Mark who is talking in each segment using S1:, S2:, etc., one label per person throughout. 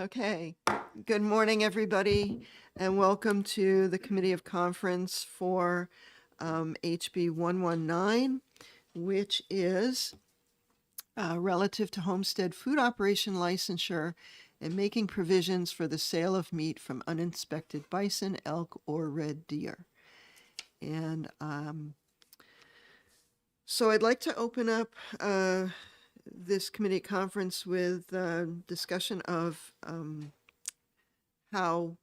S1: Okay. Good morning, everybody, and welcome to the Committee of Conference for HB 119, which is relative to homestead food operation licensure and making provisions for the sale of meat from uninspected bison, elk, or red deer. And so I'd like to open up this committee conference with discussion of how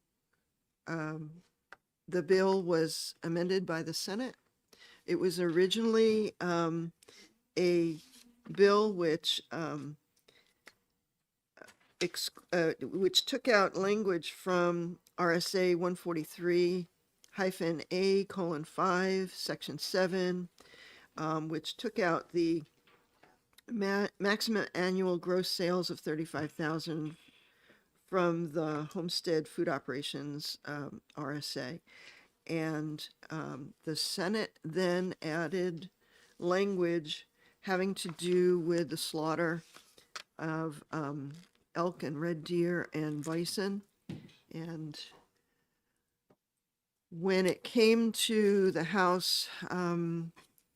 S1: the bill was amended by the Senate. It was originally a bill which took out language from RSA 143-A:5, Section 7, which took out the maximum annual gross sales of $35,000 from the homestead food operations RSA. And the Senate then added language having to do with the slaughter of elk and red deer and bison. And when it came to the House,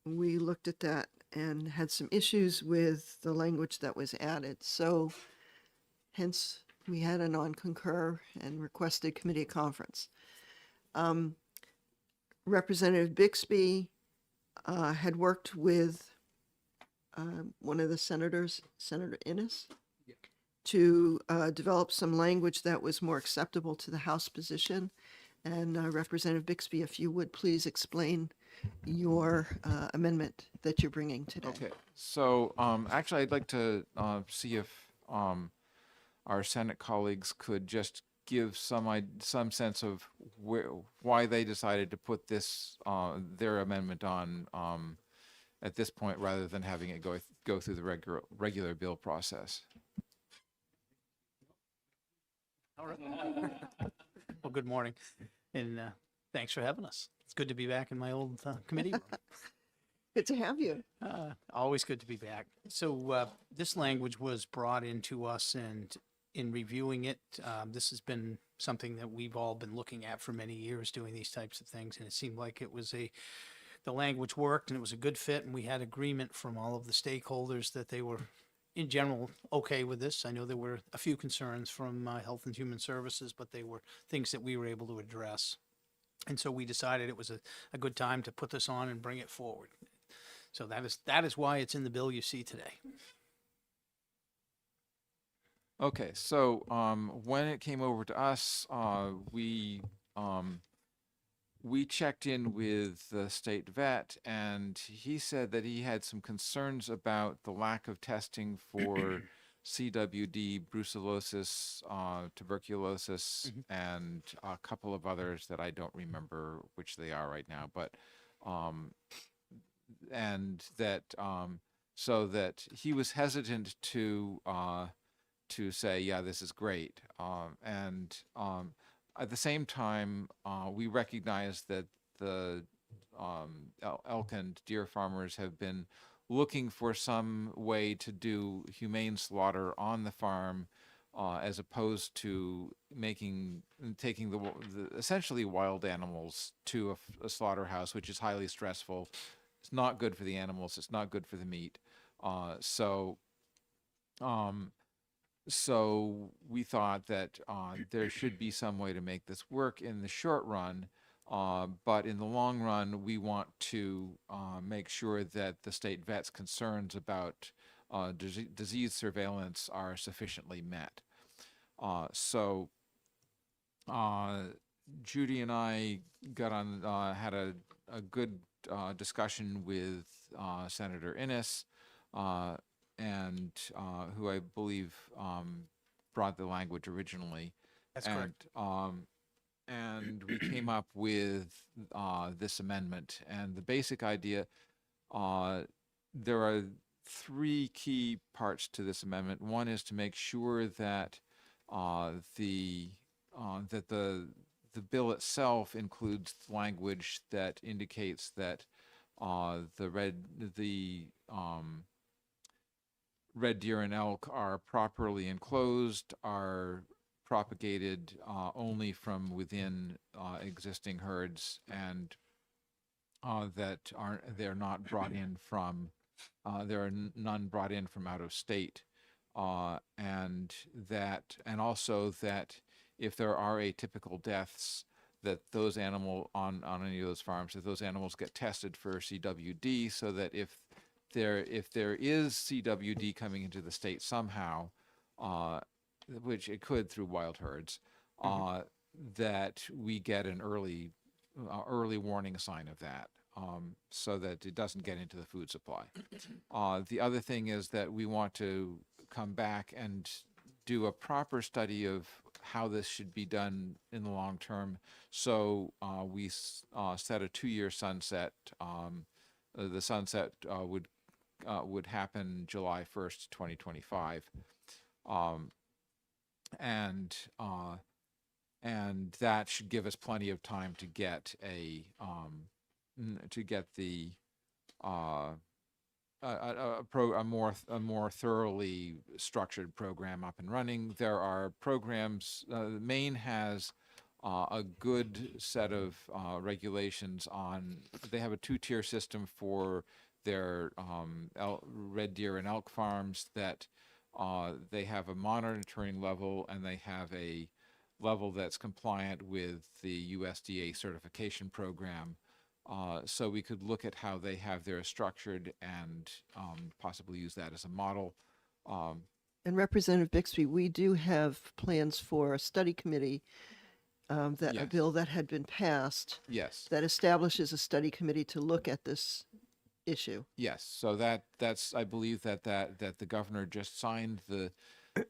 S1: we looked at that and had some issues with the language that was added. So hence we had a non-concur and requested committee conference. Representative Bixby had worked with one of the senators, Senator Innes, to develop some language that was more acceptable to the House position. And Representative Bixby, if you would please explain your amendment that you're bringing today.
S2: Okay, so actually I'd like to see if our Senate colleagues could just give some sense of why they decided to put this their amendment on at this point rather than having it go through the regular bill process.
S3: All right. Well, good morning, and thanks for having us. It's good to be back in my old committee room.
S1: Good to have you.
S3: Always good to be back. So this language was brought into us, and in reviewing it, this has been something that we've all been looking at for many years, doing these types of things, and it seemed like it was the language worked, and it was a good fit, and we had agreement from all of the stakeholders that they were in general okay with this. I know there were a few concerns from Health and Human Services, but they were things that we were able to address. And so we decided it was a good time to put this on and bring it forward. So that is why it's in the bill you see today.
S2: Okay, so when it came over to us, we checked in with the state vet, and he said that he had some concerns about the lack of testing for CWD, brucellosis, tuberculosis, and a couple of others that I don't remember which they are right now, but and that so that he was hesitant to say, yeah, this is great, and at the same time, we recognize that the elk and deer farmers have been looking for some way to do humane slaughter on the farm, as opposed to taking the essentially wild animals to a slaughterhouse, which is highly stressful. It's not good for the animals. It's not good for the meat. So we thought that there should be some way to make this work in the short run, but in the long run, we want to make sure that the state vet's concerns about disease surveillance are sufficiently met. So Judy and I got on, had a good discussion with Senator Innes, and who I believe brought the language originally.
S3: That's correct.
S2: And we came up with this amendment. And the basic idea, there are three key parts to this amendment. One is to make sure that the bill itself includes language that indicates that the red deer and elk are properly enclosed, are propagated only from within existing herds, and they're not brought in from there are none brought in from out of state, and also that if there are atypical deaths, that those on any of those farms, that those animals get tested for CWD, so that if there is CWD coming into the state somehow, which it could through wild herds, that we get an early warning sign of that, so that it doesn't get into the food supply. The other thing is that we want to come back and do a proper study of how this should be done in the long term. So we set a 2-year sunset. The sunset would happen July 1st, 2025. And that should give us plenty of time to get a more thoroughly structured program up and running. There are programs. Maine has a good set of regulations on. They have a 2-tier system for their red deer and elk farms. That they have a monitoring level, and they have a level that's compliant with the USDA certification program. So we could look at how they have theirs structured and possibly use that as a model.
S1: And Representative Bixby, we do have plans for a study committee, a
S2: Yes.
S1: bill that had been passed
S2: Yes.
S1: that establishes a study committee to look at this issue.
S2: Yes. So that's I believe that the governor just signed the.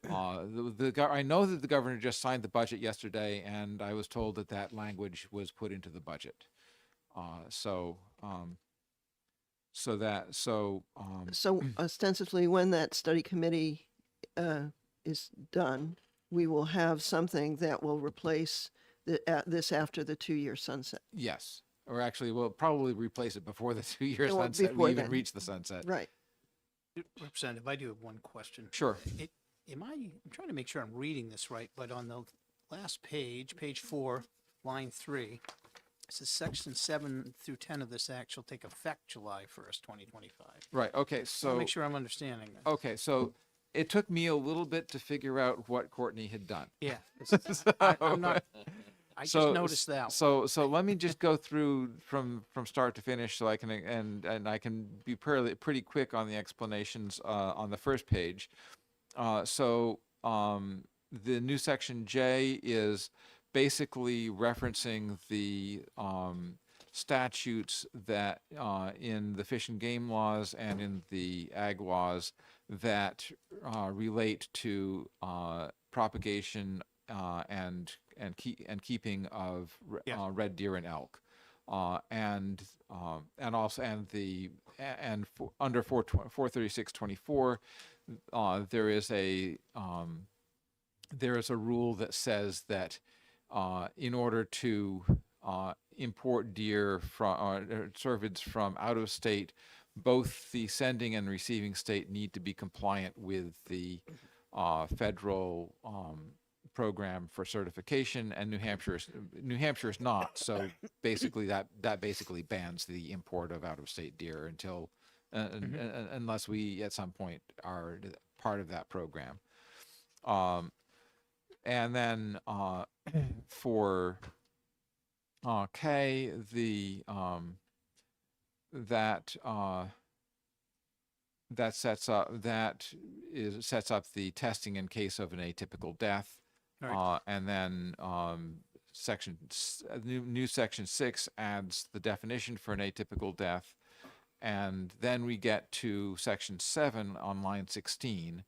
S2: I know that the governor just signed the budget yesterday, and I was told that language was put into the budget. So
S1: ostensibly, when that study committee is done, we will have something that will replace this after the 2-year sunset.
S2: yes, or actually, we'll probably replace it before the 2-year
S1: Well,
S2: sunset.
S1: before
S2: We even
S1: then.
S2: reach the sunset.
S1: Right.
S3: Representative, I do have one question.
S2: Sure.
S3: I'm trying to make sure I'm reading this right, but on the last page, page 4, line 3, it says section 7 through 10 of this act shall take effect July 1st, 2025.
S2: Right. Okay.
S3: I want
S2: So
S3: to make sure I'm understanding this.
S2: okay. So it took me a little bit to figure out what Courtney had done.
S3: Yeah. I'm not, I just noticed that.
S2: So let me just go through from start to finish, so I can and I can be pretty quick on the explanations on the first page. The new section J is basically referencing the statutes that in the fish and game laws and in the ag laws that relate to propagation and keeping of red deer and elk, under 43624, there is a rule that says that in order to import deer from cervids from out of state, both the sending and receiving state need to be compliant with the federal program for certification, and New Hampshire is not. So basically, that basically bans the import of out of state deer until unless we at some point are part of that program. And then for K, that sets up the testing in case of an atypical death.
S3: Right.
S2: And then new section 6 adds the definition for an atypical death. And then we get to section 7 on line 16,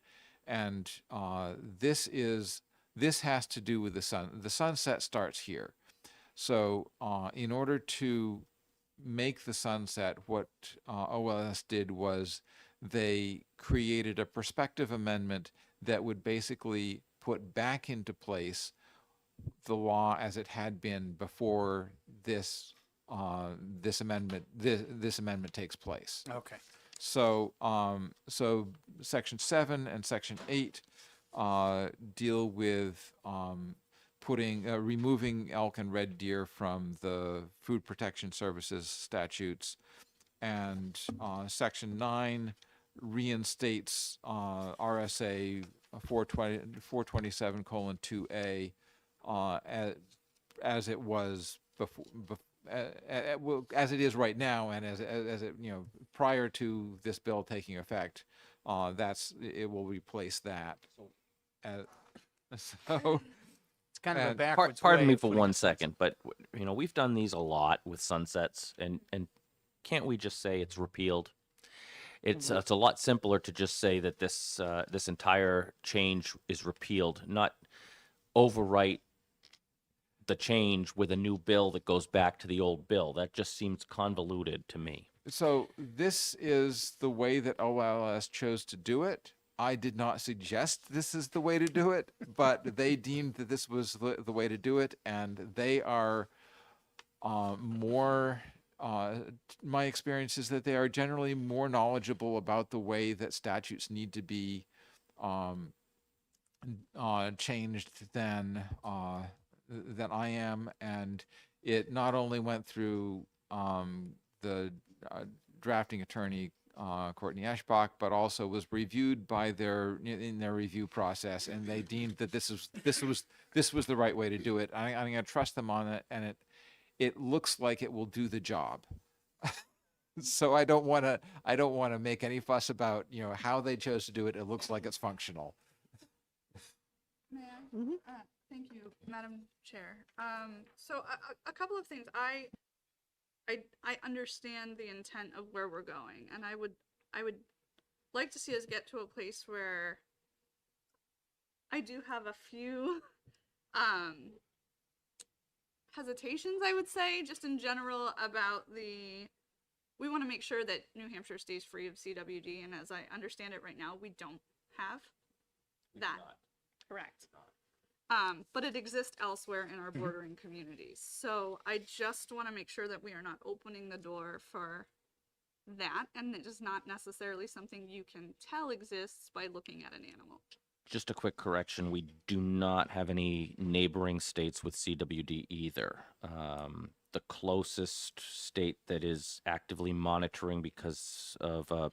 S2: and this has to do with the sun. The sunset starts here. So in order to make the sunset, what OLS did was they created a prospective amendment that would basically put back into place the law as it had been before this amendment takes place.
S3: Okay.
S2: So section 7 and section 8 deal with removing elk and red deer from the Food Protection Services statutes, and Section 9 reinstates RSA 427:2A as it was before, as it is right now, and as it prior to this bill taking effect. It will replace that. Uh, so
S3: It's kind of a
S2: And
S3: backwards
S4: Pardon
S3: way
S4: me
S3: of
S4: for
S3: putting
S4: one
S3: it.
S4: second, but we've done these a lot with sunsets, and can't we just say it's repealed? It's a lot simpler to just say that this entire change is repealed, not overwrite the change with a new bill that goes back to the old bill. That just seems convoluted to me.
S2: So this is the way that OLS chose to do it. I did not suggest this is the way to do it, but they deemed that this was the way to do it, and they are more. My experience is that they are generally more knowledgeable about the way that statutes need to be changed than I am, and it not only went through the drafting attorney Courtney Eschbach, but also was reviewed by in their review process, and they deemed that this was the right way to do it. I'm going to trust them on it, and it looks like it will do the job. So I don't want to make any fuss about how they chose to do it. It looks like it's functional.
S5: May I? Thank you, Madam Chair. So a couple of things. I understand the intent of where we're going, and I would like to see us get to a place where I do have a few hesitations, I would say, just in general about we want to make sure that New Hampshire stays free of CWD, and as I understand it right now, we don't have that. Correct. But it exists elsewhere in our bordering communities. So I just want to make sure that we are not opening the door for that, and it is not necessarily something you can tell exists by looking at an animal.
S4: Just a quick correction: we do not have any neighboring states with CWD either. The closest state that is actively monitoring because of a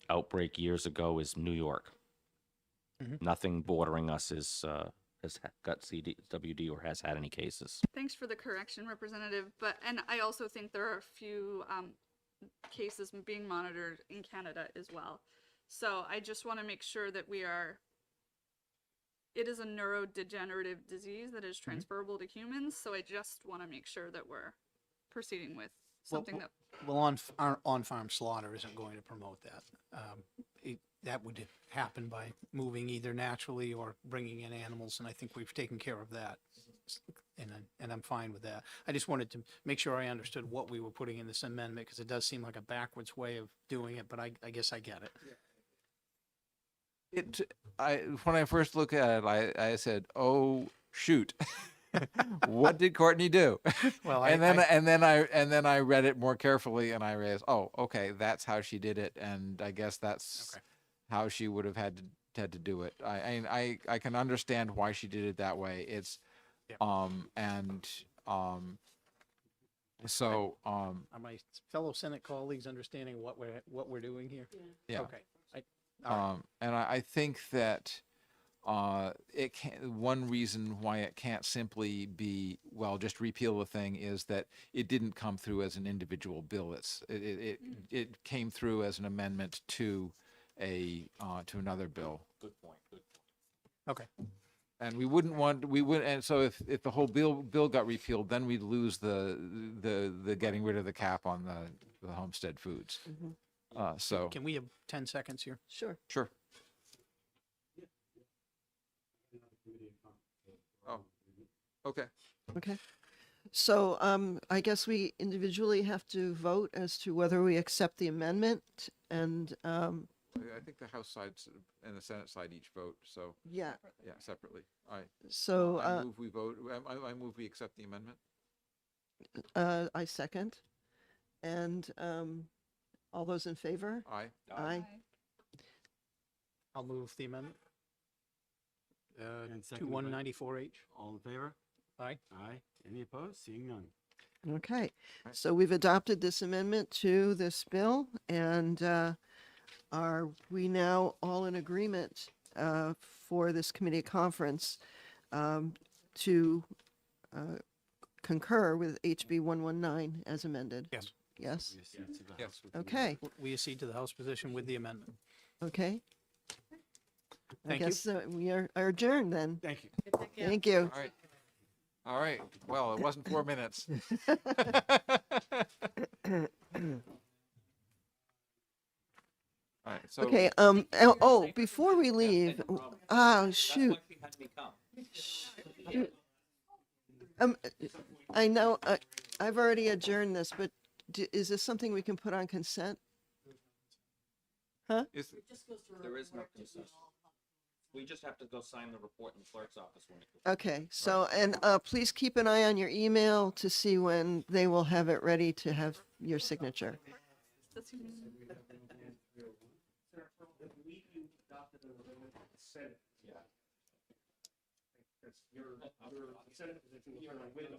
S4: outbreak years ago is New York. Nothing bordering us has got CWD or has had any cases.
S5: Thanks for the correction, Representative. And I also think there are a few cases being monitored in Canada as well. So I just want to make sure that it is a neurodegenerative disease that is transferable to humans. So I just want to make sure that we're proceeding with something that.
S3: Well, on-farm slaughter isn't going to promote that. That would happen by moving either naturally or bringing in animals, and I think we've taken care of that. And I'm fine with that. I just wanted to make sure I understood what we were putting in this amendment, because it does seem like a backwards way of doing it, but I guess I get it.
S2: When I first looked at it, I said, "Oh shoot, what did Courtney do?"
S3: Well,
S2: and then I read it more carefully, and I realized, oh, okay, that's how she did it, and I guess that's how she would have had to do it. I can understand why she did it that way. It's so
S3: Are my fellow Senate colleagues understanding what we're doing here?
S2: yeah.
S3: Okay. All right.
S2: And I think that it can. One reason why it can't simply be, well, just repeal the thing, is that it didn't come through as an individual bill. It came through as an amendment to to another bill.
S4: Good point.
S3: Okay.
S2: And and so if the whole bill got repealed, then we'd lose the getting rid of the cap on the homestead foods. So
S3: Can we have 10 seconds here?
S1: Sure.
S2: sure. Oh, okay.
S1: Okay. So I guess we individually have to vote as to whether we accept the amendment, and
S2: I think the House side and the Senate side each vote. So
S1: yeah.
S2: yeah, separately.
S1: So
S2: I move we vote. I move we accept the amendment.
S1: I second. And all those in favor?
S2: Aye.
S1: Aye.
S3: I'll move the amendment.
S6: And seconded by-
S3: 2194H.
S6: All in favor?
S3: Aye.
S6: Aye. Any opposed? Seeing none.
S1: Okay,
S2: Right.
S1: so we've adopted this amendment to this bill, and are we now all in agreement for this committee conference to concur with HB 119 as amended?
S3: Yes.
S1: Yes?
S6: We accede to the
S2: Yes.
S6: House with the
S1: Okay,
S3: We accede to the House position with the amendment.
S1: okay. I
S3: Thank you.
S1: guess we are adjourned then.
S6: Thank you.
S1: Thank you.
S2: All right. All right. Well, it wasn't 4 minutes. All right. So
S1: Okay, before we leave, shoot. Shoot. I know, I've already adjourned this, but is this something we can put on consent?
S2: is,
S4: There is no consensus. We just have to go sign the report in the clerk's office when it.
S1: Okay, so, and please keep an eye on your email to see when they will have it ready to have your signature.
S5: That's-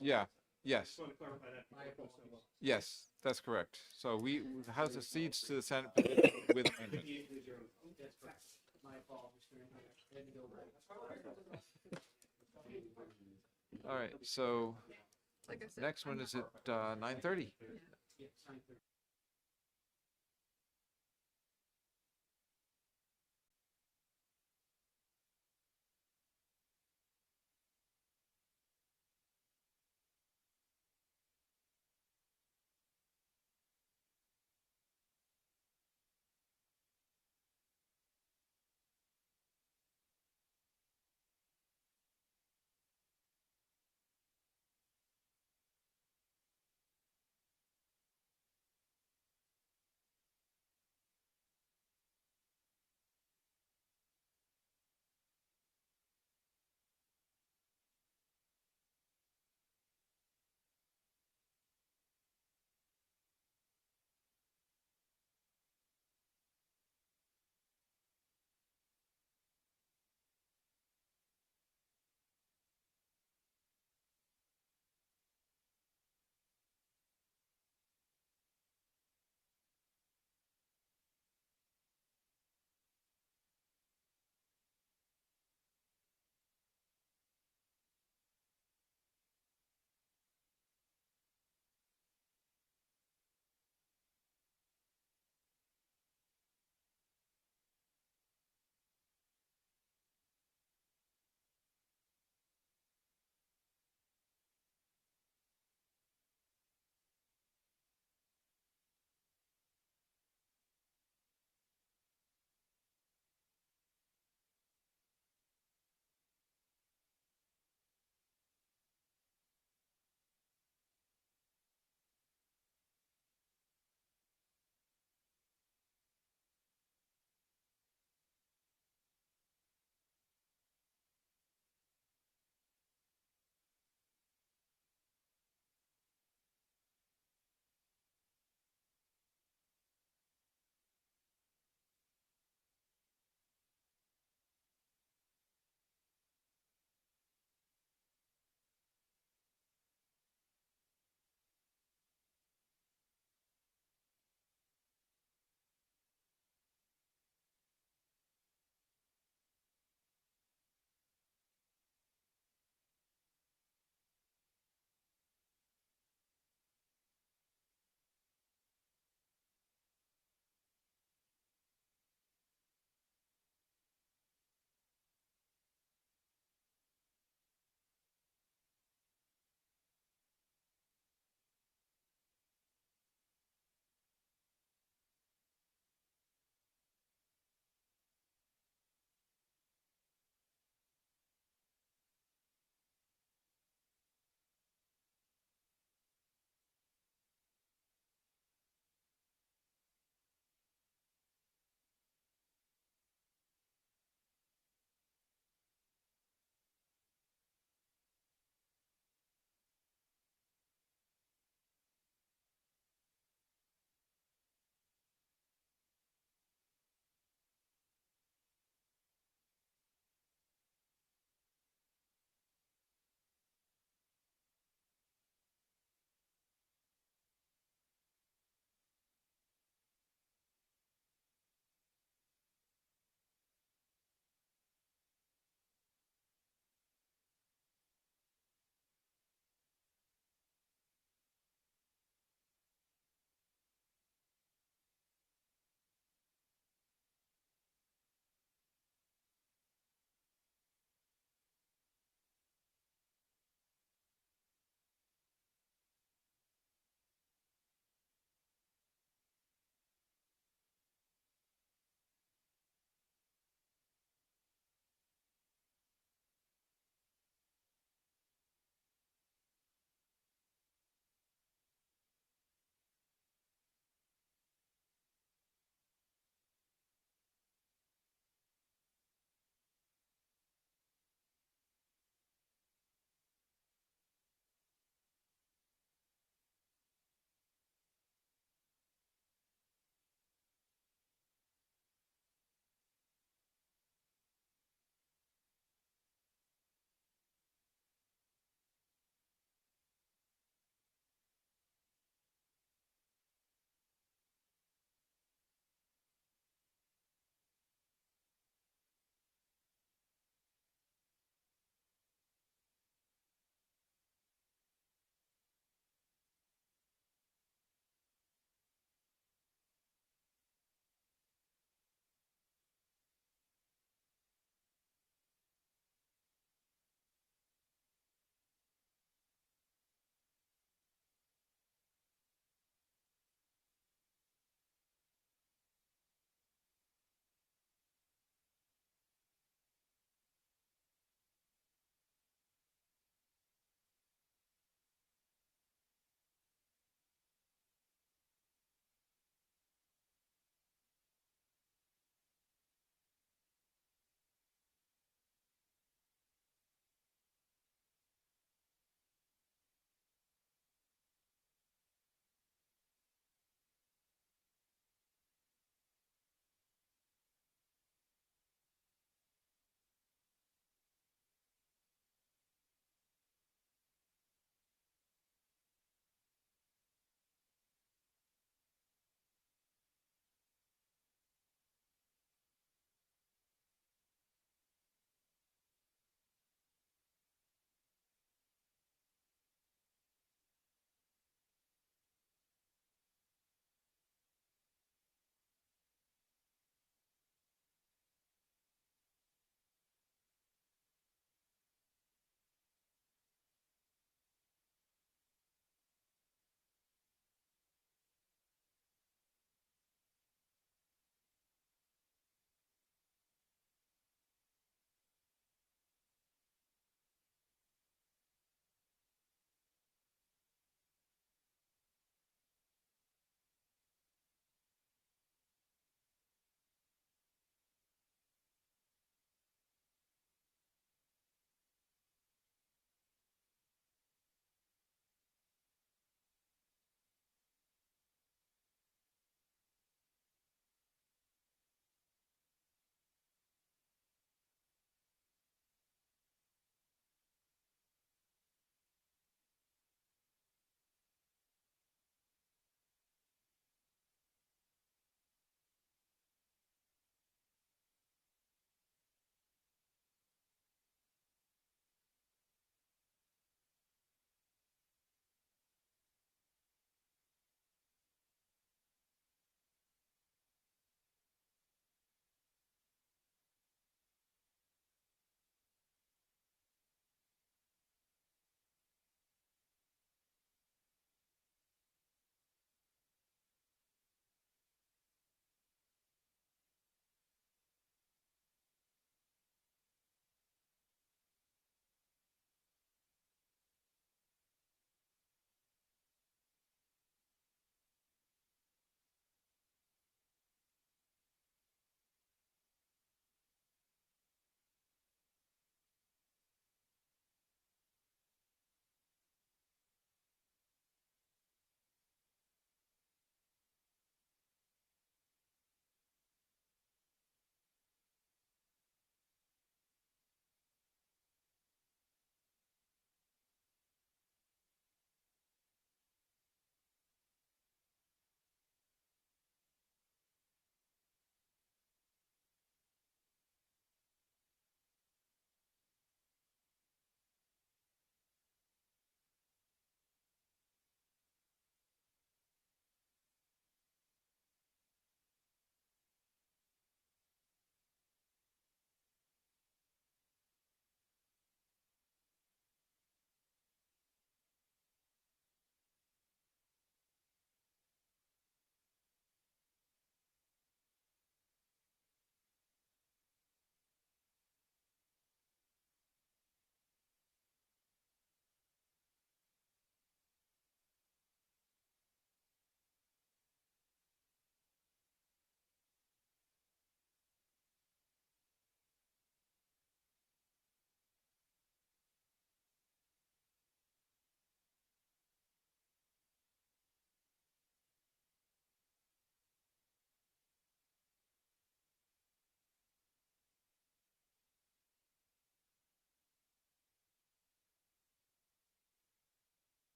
S2: yeah. Yes. Yes, that's correct. So the House accedes to the Senate with amendment. All right. So
S5: Like I said,
S2: next one is at 9:30.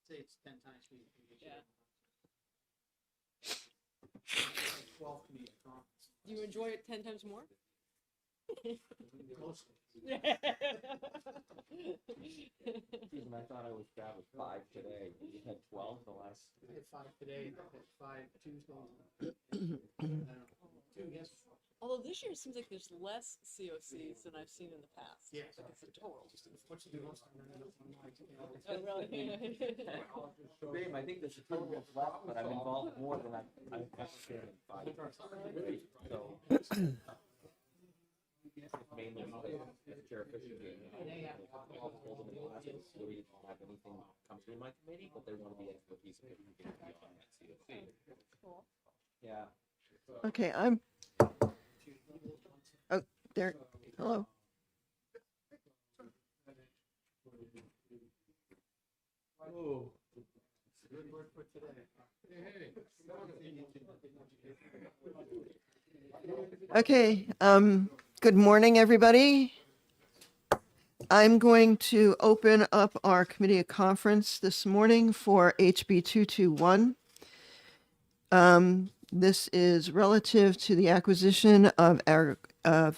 S3: Say it's 10 times speed.
S7: Yeah.
S3: 12 community conference.
S7: You enjoy it 10 times more?
S3: Mostly.
S4: Susan, I thought I was bad with 5 today. You had 12 the last.
S3: I had 5 today, I had 5 Tuesday. 2 yesterday.
S7: Although this year it seems like there's less COCs than I've seen in the past.
S3: Yeah.
S7: Like it's a total.
S3: What you do most of the time,
S7: Oh, really?
S4: Babe, I think there's a total of less, but I'm involved more than I've ever been in 5 years. So. Mainly as chair of fishing game. I've told them in the past, I really don't have anything come through my committee, but they want to be expertise in fishing game beyond that COC.
S7: Cool.
S4: Yeah.
S1: Okay, oh, there, hello.
S6: Oh. Good work for today.
S1: Okay, good morning, everybody. I'm going to open up our committee of conference this morning for HB 221. This is relative to the acquisition of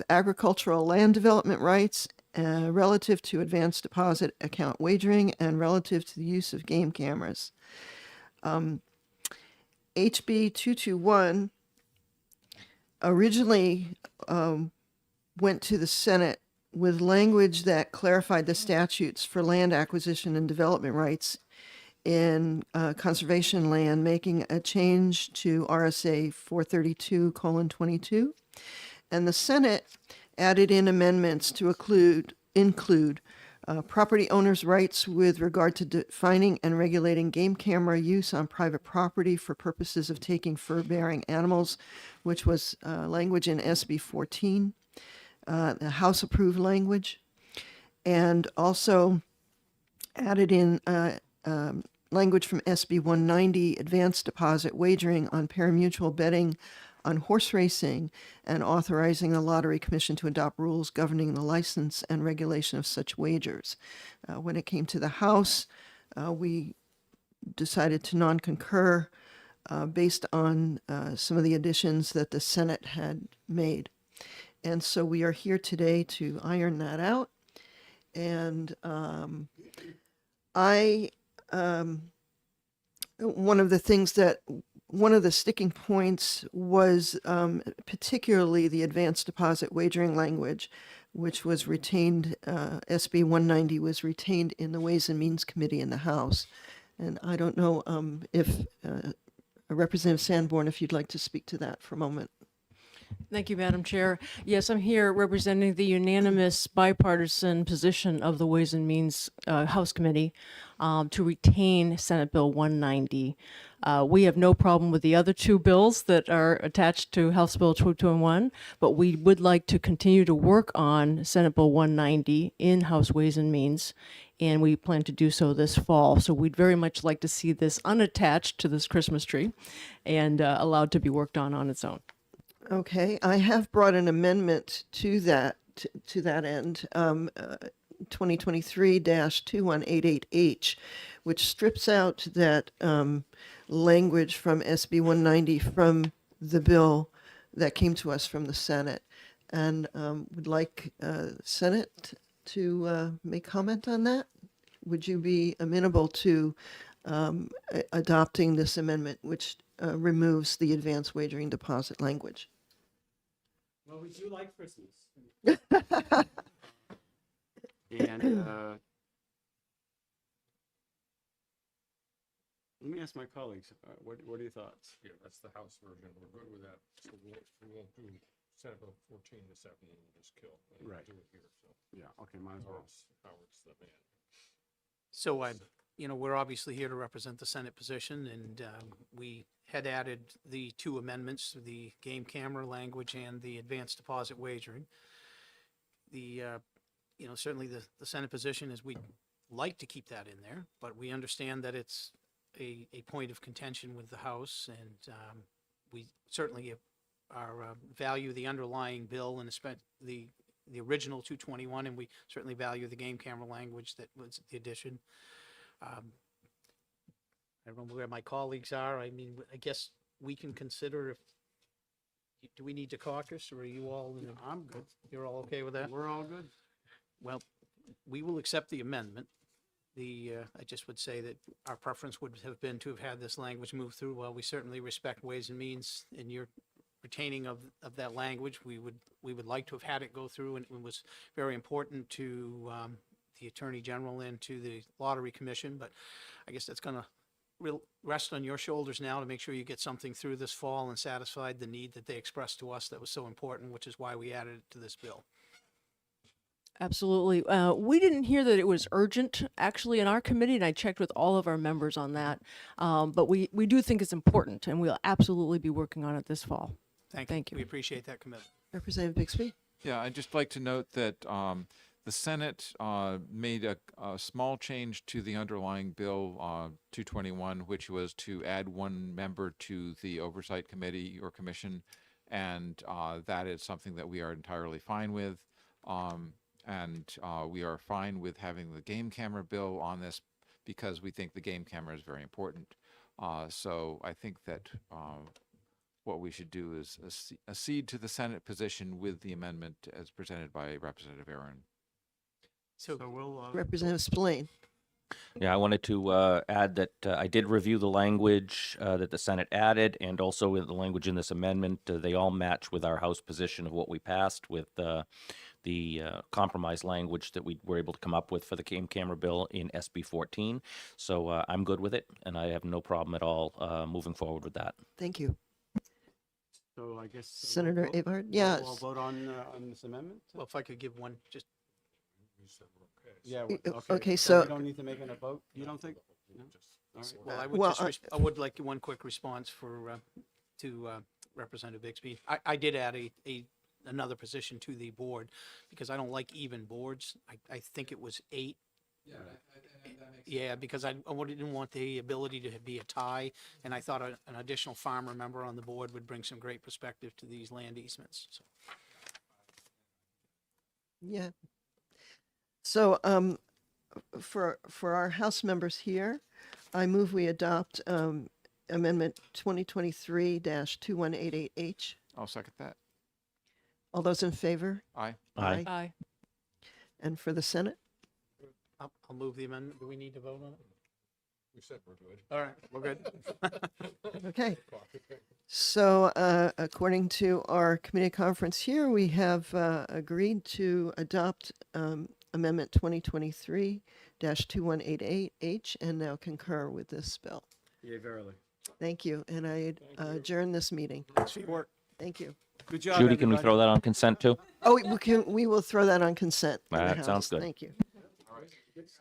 S1: agricultural land development rights, relative to advanced deposit account wagering, and relative to the use of game cameras. HB 221 originally went to the Senate with language that clarified the statutes for land acquisition and development rights in conservation land, making a change to RSA 432:22. And the Senate added in amendments to include property owners' rights with regard to defining and regulating game camera use on private property for purposes of taking fur-bearing animals, which was language in SB 14, the House-approved language, and also added in language from SB 190, advanced deposit wagering on parimutuel betting on horse racing, and authorizing the Lottery Commission to adopt rules governing the license and regulation of such wagers. When it came to the House, we decided to non-concur based on some of the additions that the Senate had made. And so we are here today to iron that out. And one of the sticking points was particularly the advanced deposit wagering language, which was retained, SB 190 was retained in the Ways and Means Committee in the House. And I don't know if Representative Sanborn, if you'd like to speak to that for a moment.
S7: Thank you, Madam Chair. Yes, I'm here representing the unanimous bipartisan position of the Ways and Means House Committee to retain Senate Bill 190. We have no problem with the other two bills that are attached to House Bill 221, but we would like to continue to work on Senate Bill 190 in House Ways and Means, and we plan to do so this fall. So we'd very much like to see this unattached to this Christmas tree and allowed to be worked on its own.
S1: Okay, I have brought an amendment to that end, 2023-2188H, which strips out that language from SB 190 from the bill that came to us from the Senate, and would like Senate to make comment on that. Would you be amenable to adopting this amendment, which removes the advanced wagering deposit language?
S6: Well, we do like Christmas.
S8: And let me ask my colleagues, what are your thoughts?
S9: Yeah, that's the House version. We're good with that. So we won't do Senate Bill 14 this afternoon. We'll just kill. And
S8: Right.
S9: Do it here. So
S8: Yeah, okay, might as well.
S9: Howard's the man.
S3: So we're obviously here to represent the Senate position, and we had added the two amendments, the game camera language and the advanced deposit wagering. The, certainly the Senate position is we'd like to keep that in there, but we understand that it's a point of contention with the House, and we certainly value the underlying bill and the original 221, and we certainly value the game camera language that was the addition. I don't know where my colleagues are. I mean, I guess we can consider if, do we need to caucus, or are you all,
S8: I'm good.
S3: you're all okay with that?
S8: We're all good.
S3: Well, we will accept the amendment. I just would say that our preference would have been to have had this language move through. While we certainly respect Ways and Means and your retaining of that language, we would like to have had it go through, and it was very important to the Attorney General and to the Lottery Commission, but I guess that's gonna rest on your shoulders now to make sure you get something through this fall and satisfied the need that they expressed to us that was so important, which is why we added it to this bill.
S7: Absolutely. We didn't hear that it was urgent actually in our committee, and I checked with all of our members on that. But we do think it's important, and we'll absolutely be working on it this fall. Thank you.
S3: We appreciate that commitment.
S1: Representative Bixby?
S2: Yeah, I'd just like to note that the Senate made a small change to the underlying bill 221, which was to add one member to the Oversight Committee or Commission, and that is something that we are entirely fine with. And we are fine with having the game camera bill on this because we think the game camera is very important. So I think that what we should do is accede to the Senate position with the amendment as presented by Representative Aaron.
S3: So
S8: we'll,
S1: Representative Spillane?
S4: Yeah, I wanted to add that I did review the language that the Senate added, and also with the language in this amendment. They all match with our House position of what we passed with the compromise language that we were able to come up with for the game camera bill in SB 14. So I'm good with it, and I have no problem at all moving forward with that.
S1: Thank you.
S8: so I guess.
S1: Senator
S8: we'll,
S1: Abart?
S8: we'll
S1: Yes.
S8: all vote on this amendment?
S3: well, if I could give one, just
S9: We said we're okay.
S8: Yeah,
S1: Okay,
S8: We
S1: so-
S8: don't need to make an a vote, you don't think? No? All right.
S3: well, I would
S1: Well,
S3: I would like one quick response to Representative Bixby. I did add another position to the board because I don't like even boards. I think it was 8. Yeah, because I didn't want the ability to be a tie, and I thought an additional farmer member on the board would bring some great perspective to these land easements. So,
S1: Yeah. So, for our House members here, I move we adopt Amendment 2023-2188H.
S2: I'll second that.
S1: All those in favor?
S2: Aye.
S4: Aye.
S7: Aye.
S1: And for the Senate?
S3: I'll move the amendment. Do we need to vote on it?
S9: We said we're good.
S3: All right, we're good.
S1: Okay. So, according to our committee conference here, we have agreed to adopt Amendment 2023-2188H and now concur with this bill.
S8: Yea, verily.
S1: Thank you, and I adjourn this meeting.
S3: Thanks for your work.
S1: Thank you.
S8: Good job,
S4: Judy, can we
S8: everybody.
S4: throw that on consent too?
S1: Oh, we will throw that on consent. in the
S4: That sounds
S1: House.
S4: good.
S1: Thank you.
S8: I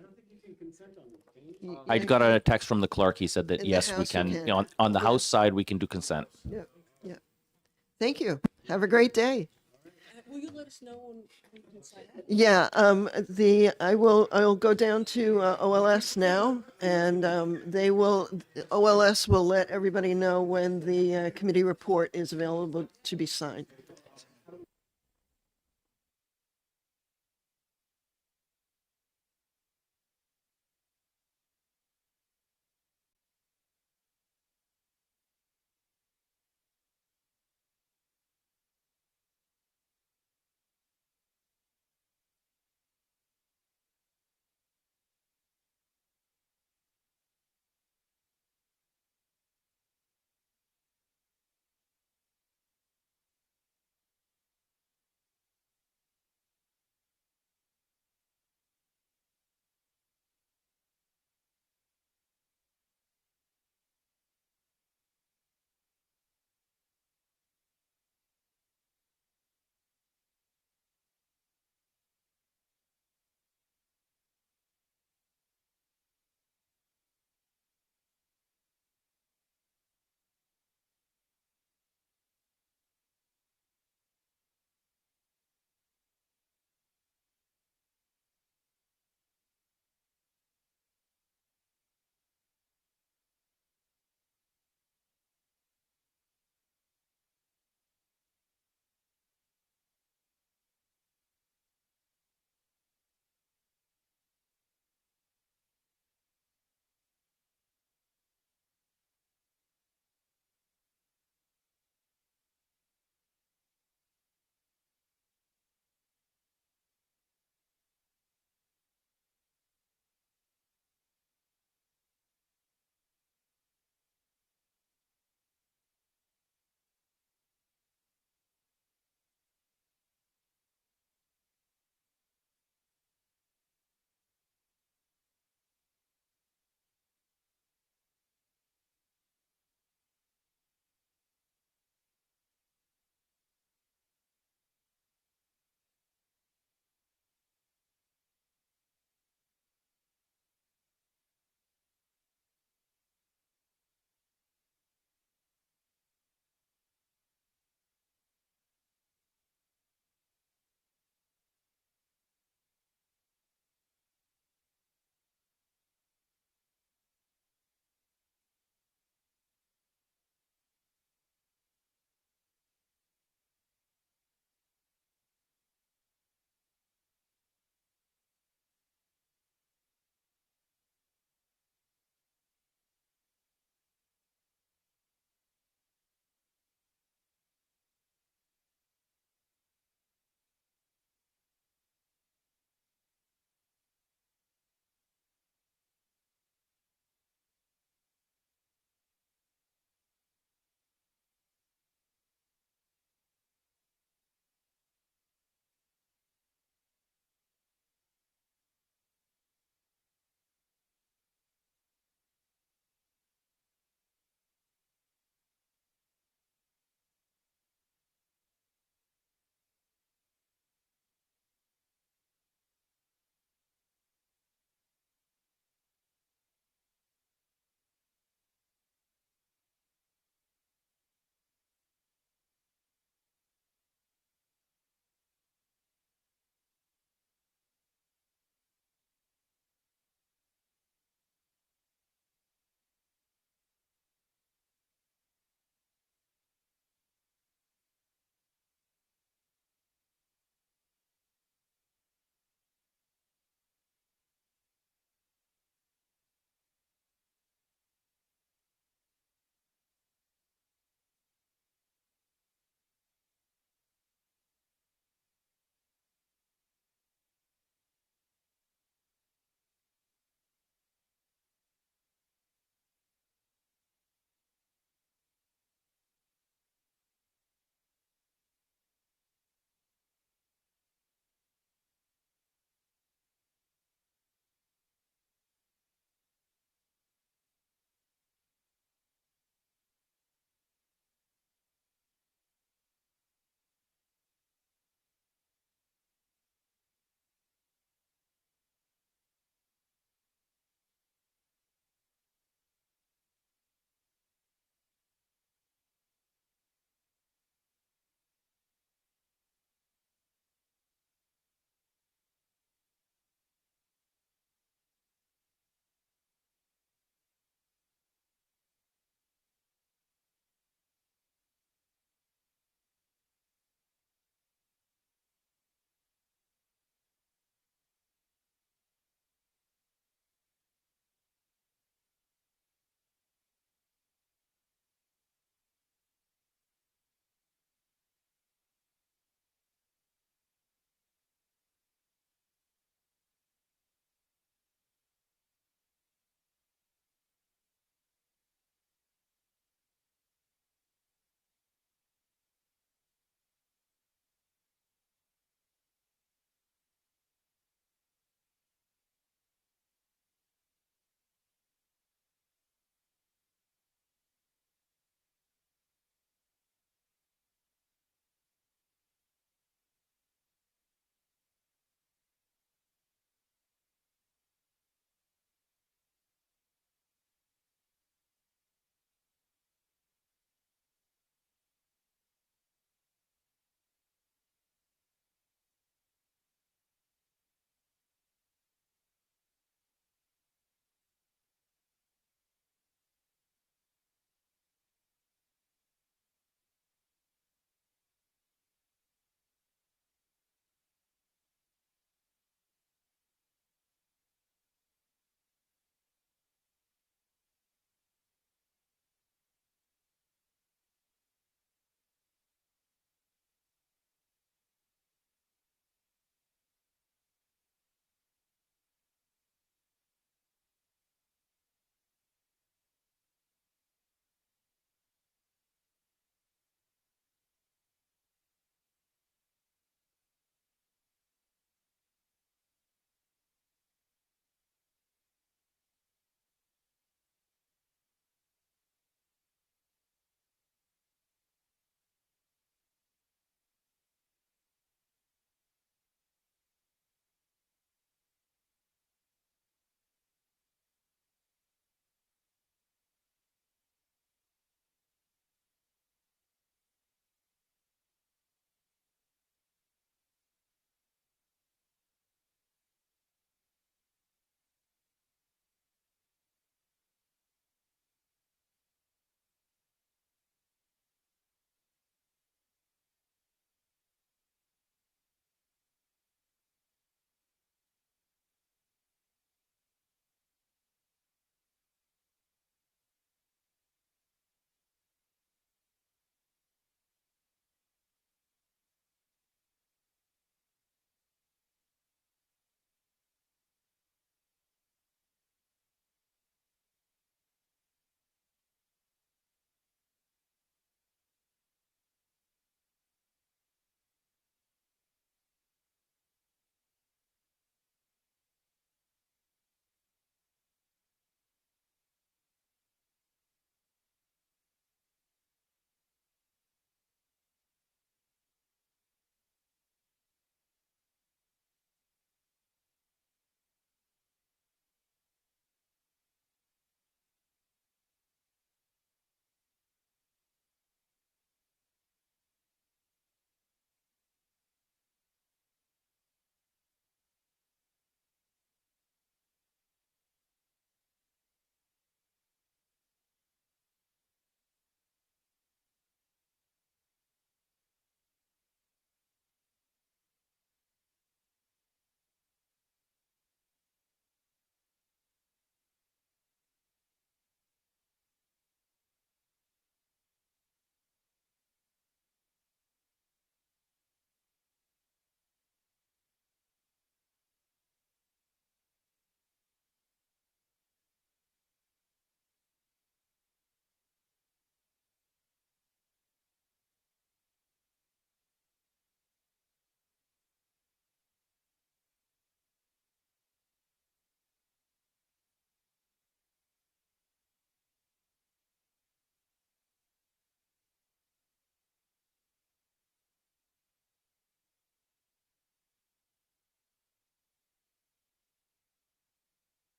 S8: don't think you can consent on this, can you?
S4: I got a text from the clerk. He said that
S1: In the
S4: yes, we
S1: House you
S4: can.
S1: can.
S4: On the House side, we can do consent.
S1: Yeah, yeah. Thank you. Have a great day.
S7: Will you let us know when we can sign it?
S1: Yeah, I'll go down to OLS now, and OLS will let everybody know when the committee report is available to be signed.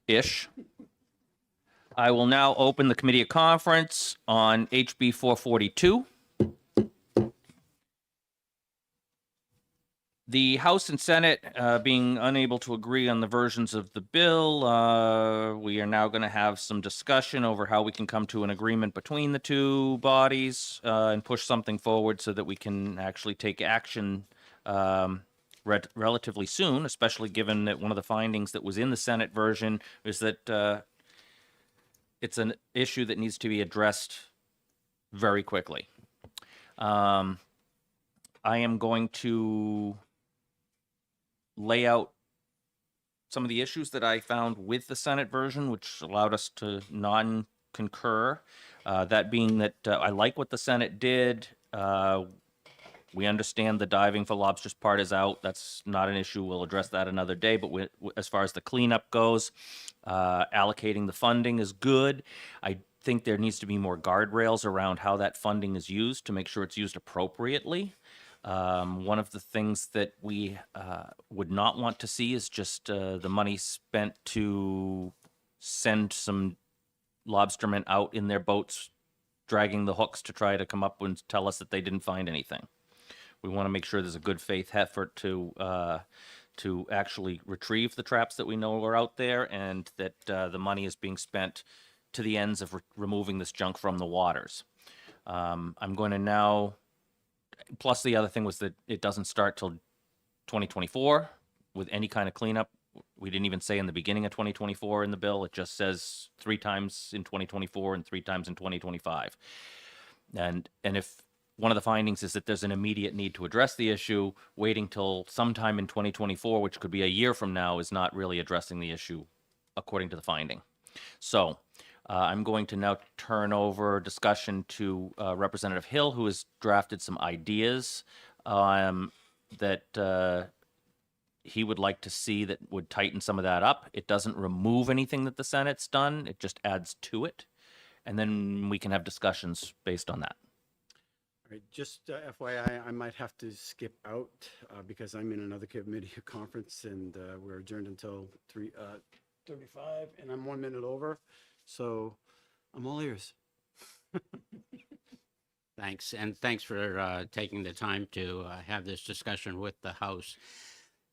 S4: ish. I will now open the committee of conference on HB 442. The House and Senate being unable to agree on the versions of the bill, we are now going to have some discussion over how we can come to an agreement between the two bodies and push something forward so that we can actually take action relatively soon, especially given that one of the findings that was in the Senate version is that it's an issue that needs to be addressed very quickly. I am going to lay out some of the issues that I found with the Senate version, which allowed us to non-concur. That being that I like what the Senate did. We understand the diving for lobsters part is out. That's not an issue. We'll address that another day. But as far as the cleanup goes, allocating the funding is good. I think there needs to be more guardrails around how that funding is used to make sure it's used appropriately. One of the things that we would not want to see is just the money spent to send some lobstermen out in their boats, dragging the hooks to try to come up and tell us that they didn't find anything. We want to make sure there's a good faith effort to actually retrieve the traps that we know are out there, and that the money is being spent to the ends of removing this junk from the waters. I'm going to now. Plus, the other thing was that it doesn't start till 2024 with any kind of cleanup. We didn't even say in the beginning of 2024 in the bill. It just says 3 times in 2024 and 3 times in 2025. And if one of the findings is that there's an immediate need to address the issue, waiting till sometime in 2024, which could be a year from now, is not really addressing the issue according to the finding. So I'm going to now turn over discussion to Representative Hill, who has drafted some ideas that he would like to see that would tighten some of that up. It doesn't remove anything that the Senate's done. It just adds to it. And then we can have discussions based on that.
S8: All right, just FYI, I might have to skip out because I'm in another committee conference and we're adjourned until 3:35 and I'm 1 minute over. So I'm all ears.
S10: Thanks, and thanks for taking the time to have this discussion with the House.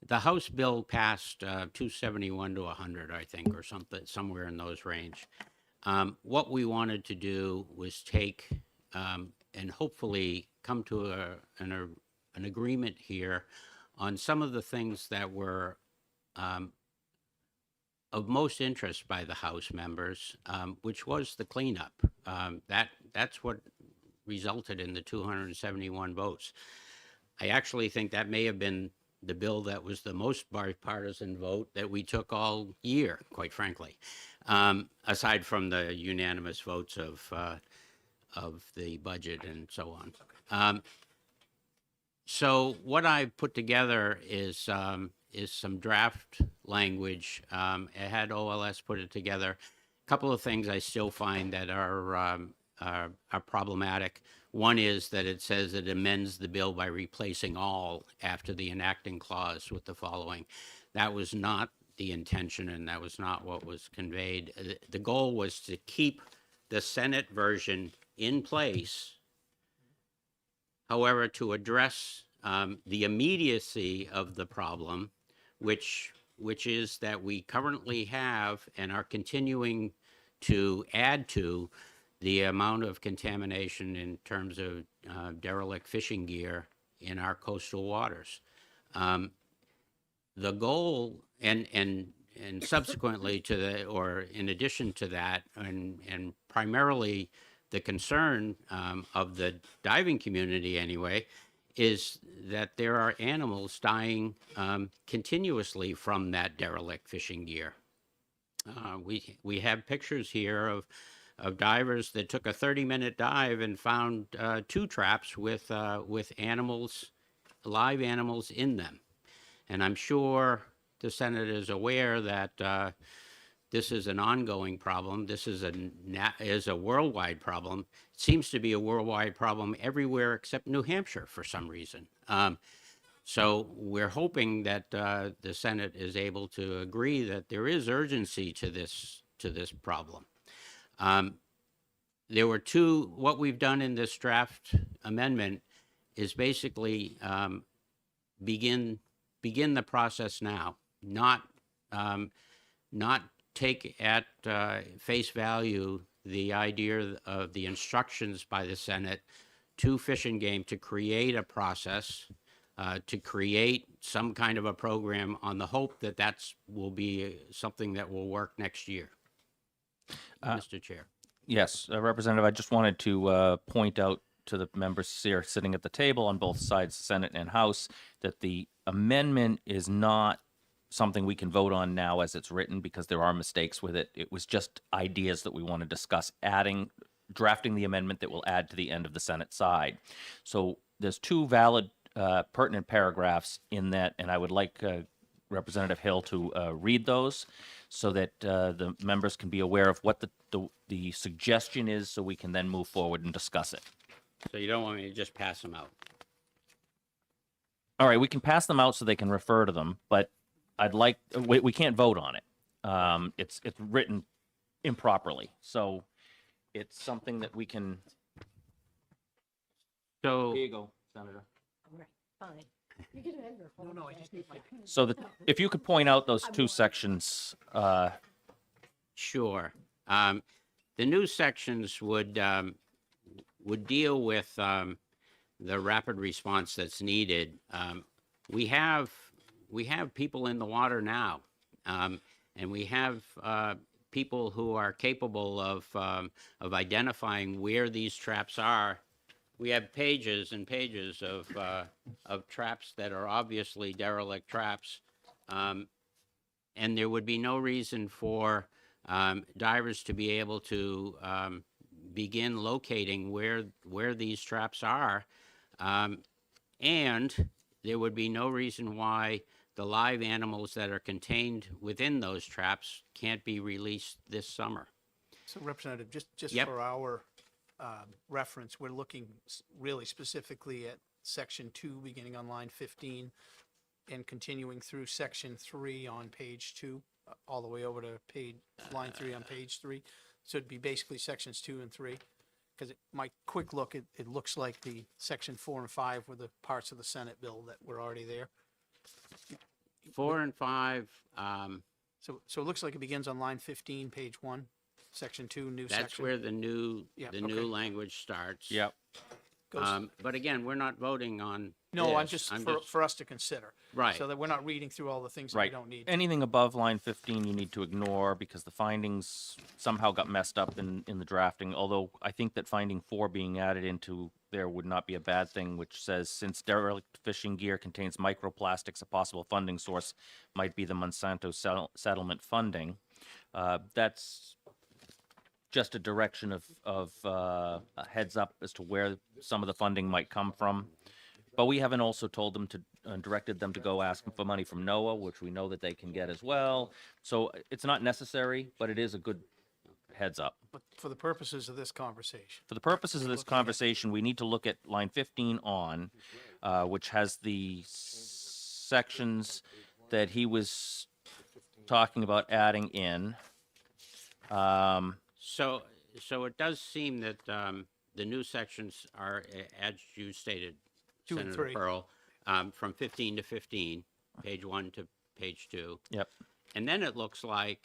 S10: The House bill passed 271 to 100, I think, or something, somewhere in those range. What we wanted to do was take and hopefully come to an agreement here on some of the things that were of most interest by the House members, which was the cleanup. That's what resulted in the 271 votes. I actually think that may have been the bill that was the most bipartisan vote that we took all year, quite frankly, aside from the unanimous votes of the budget and so on. So what I put together is some draft language. It had OLS put it together. A couple of things I still find that are problematic. One is that it says it amends the bill by replacing all after the enacting clause with the following. That was not the intention, and that was not what was conveyed. The goal was to keep the Senate version in place. However, to address the immediacy of the problem, which is that we currently have and are continuing to add to the amount of contamination in terms of derelict fishing gear in our coastal waters. The goal, and subsequently to the, or in addition to that, and primarily the concern of the diving community anyway, is that there are animals dying continuously from that derelict fishing gear. We have pictures here of divers that took a 30-minute dive and found 2 traps with animals, live animals in them. And I'm sure the Senate is aware that this is an ongoing problem. This is a worldwide problem. It seems to be a worldwide problem everywhere except New Hampshire for some reason. So we're hoping that the Senate is able to agree that there is urgency to this problem. There were two. What we've done in this draft amendment is basically begin the process now, not take at face value the idea of the instructions by the Senate to Fish and Game to create a process, to create some kind of a program on the hope that will be something that will work next year. Mr. Chair.
S4: Yes, Representative, I just wanted to point out to the members here sitting at the table on both sides, Senate and House, that the amendment is not something we can vote on now as it's written because there are mistakes with it. It was just ideas that we want to discuss, drafting the amendment that will add to the end of the Senate side. So there's two valid, pertinent paragraphs in that, and I would like Representative Hill to read those so that the members can be aware of what the suggestion is, so we can then move forward and discuss it.
S10: So you don't want me to just pass them out?
S4: All right, we can pass them out so they can refer to them, but I'd like, we can't vote on it. It's written improperly, so it's something that we can.
S10: So
S4: Here you go, Senator.
S7: Fine.
S3: No, I just need my.
S4: So that, if you could point out those two sections,
S10: sure. The new sections would deal with the rapid response that's needed. We have people in the water now, and we have people who are capable of identifying where these traps are. We have pages and pages of traps that are obviously derelict traps, and there would be no reason for divers to be able to begin locating where these traps are, and there would be no reason why the live animals that are contained within those traps can't be released this summer.
S3: So Representative, just
S10: Yep.
S3: for our reference, we're looking really specifically at section 2, beginning on line 15, and continuing through section 3 on page 2, all the way over to line 3 on page 3. So it'd be basically sections 2 and 3. Because my quick look, it looks like the section 4 and 5 were the parts of the Senate bill that were already there.
S10: 4 and 5,
S3: So it looks like it begins on line 15, page 1, section 2, new section.
S10: that's where the new
S3: okay.
S10: language starts.
S4: yep.
S3: Goes-
S10: But again, we're not voting on
S3: No, I'm
S10: this.
S3: just for us to consider.
S10: Right.
S3: So that we're not reading through all the things that we
S4: Right.
S3: don't need.
S4: Anything above line 15 you need to ignore because the findings somehow got messed up in the drafting, although I think that finding 4 being added into there would not be a bad thing, which says, since derelict fishing gear contains microplastics, a possible funding source might be the Monsanto settlement funding. That's just a direction of a heads up as to where some of the funding might come from. But we haven't also told them to, directed them to go ask for money from NOAA, which we know that they can get as well. So it's not necessary, but it is a good heads up.
S3: But for the purposes of this conversation.
S4: For the purposes of this conversation, we need to look at line 15 on, which has the sections that he was talking about adding in.
S10: So it does seem that the new sections are, as you stated,
S3: 2 and
S10: Senator
S3: 3.
S10: Pearl, from 15 to 15, page 1 to page 2.
S4: Yep.
S10: And then it looks like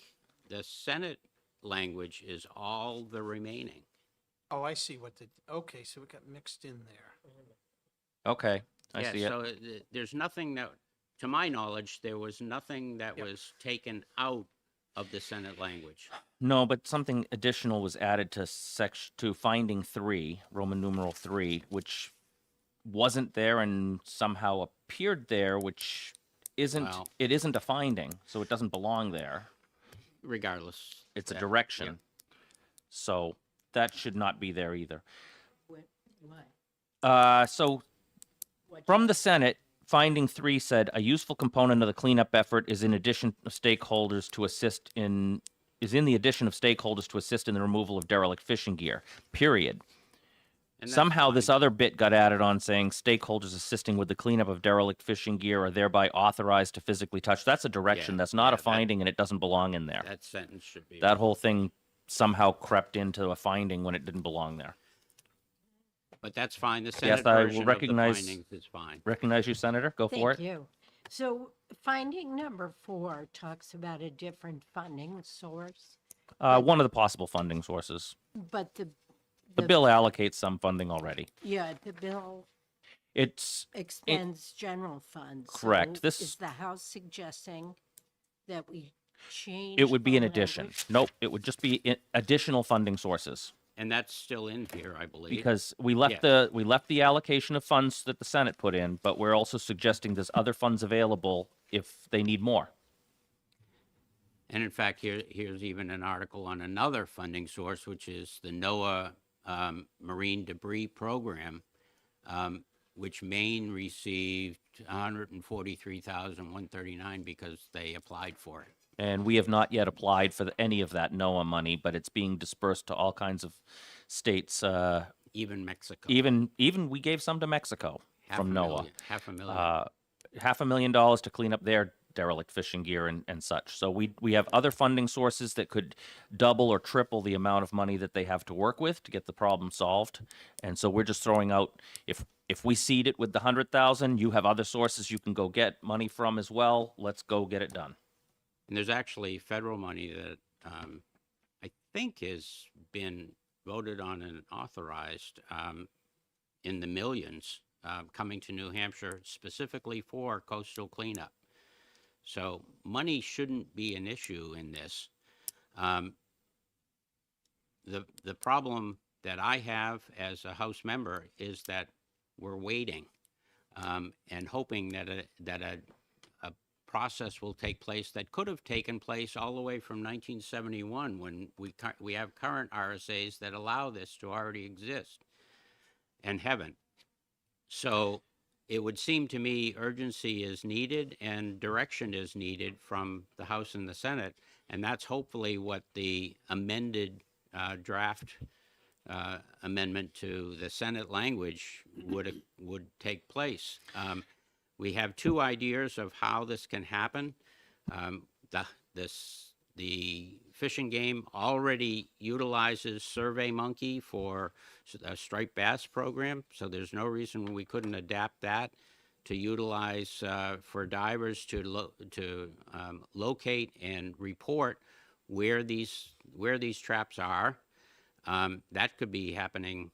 S10: the Senate language is all the remaining.
S3: Oh, I see okay, so it got mixed in there.
S4: Okay, I
S10: Yeah,
S4: see it.
S10: so there's nothing that, to my knowledge, there was nothing that was taken out of the Senate language.
S4: No, but something additional was added to finding 3, Roman numeral 3, which wasn't there and somehow appeared there, which isn't,
S10: Well-
S4: it isn't a finding, so it doesn't belong there.
S10: Regardless.
S4: It's a
S10: that-
S4: direction. So that should not be there either. So from the Senate, finding 3 said a useful component of the cleanup effort is in addition of stakeholders to assist in the addition of stakeholders to assist in the removal of derelict fishing gear. Period.
S10: And that's
S4: Somehow this
S10: fine.
S4: other bit got added on saying stakeholders assisting with the cleanup of derelict fishing gear are thereby authorized to physically touch. That's a direction.
S10: Yeah,
S4: That's not
S10: yeah,
S4: a finding, and it doesn't belong in there.
S10: That sentence should be.
S4: That whole thing somehow crept into a finding when it didn't belong there.
S10: But that's fine. The
S4: Yes,
S10: Senate
S4: I will
S10: version of the
S4: recognize-
S10: findings is fine.
S4: Recognize you, Senator. Go for it.
S11: Thank you. So finding number 4 talks about a different funding source,
S4: One of the possible funding sources.
S11: but
S4: The bill allocates some funding already.
S11: yeah, the bill
S4: It's
S11: expends general funds.
S4: Correct.
S11: So
S4: This-
S11: is the House suggesting that we change?
S4: it would be an
S11: the
S4: addition.
S11: language?
S4: Nope, it would just be additional funding sources
S10: And that's still in here, I believe.
S4: because we left the allocation of funds that the Senate put in, but we're also suggesting there's other funds available if they need more.
S10: And in fact, here's even an article on another funding source, which is the NOAA Marine Debris Program, which Maine received 143,139 because they applied for it.
S4: And we have not yet applied for any of that NOAA money, but it's being dispersed to all kinds of states.
S10: Even Mexico.
S4: Even we gave some to Mexico from NOAA.
S10: $500,000.
S4: To clean up their derelict fishing gear and such. So we have other funding sources that could double or triple the amount of money that they have to work with to get the problem solved. And so we're just throwing out, if we seed it with the 100,000, you have other sources you can go get money from as well. Let's go get it done.
S10: And there's actually federal money that I think has been voted on and authorized in the millions coming to New Hampshire specifically for coastal cleanup. So money shouldn't be an issue in this. The problem that I have as a House member is that we're waiting and hoping that a process will take place that could have taken place all the way from 1971 when we have current RSAs that allow this to already exist and haven't. So it would seem to me urgency is needed and direction is needed from the House and the Senate, and that's hopefully what the amended draft amendment to the Senate language would take place. We have two ideas of how this can happen. The fishing game already utilizes SurveyMonkey for a striped bass program, so there's no reason we couldn't adapt that to utilize for divers to locate and report where these traps are. That could be happening,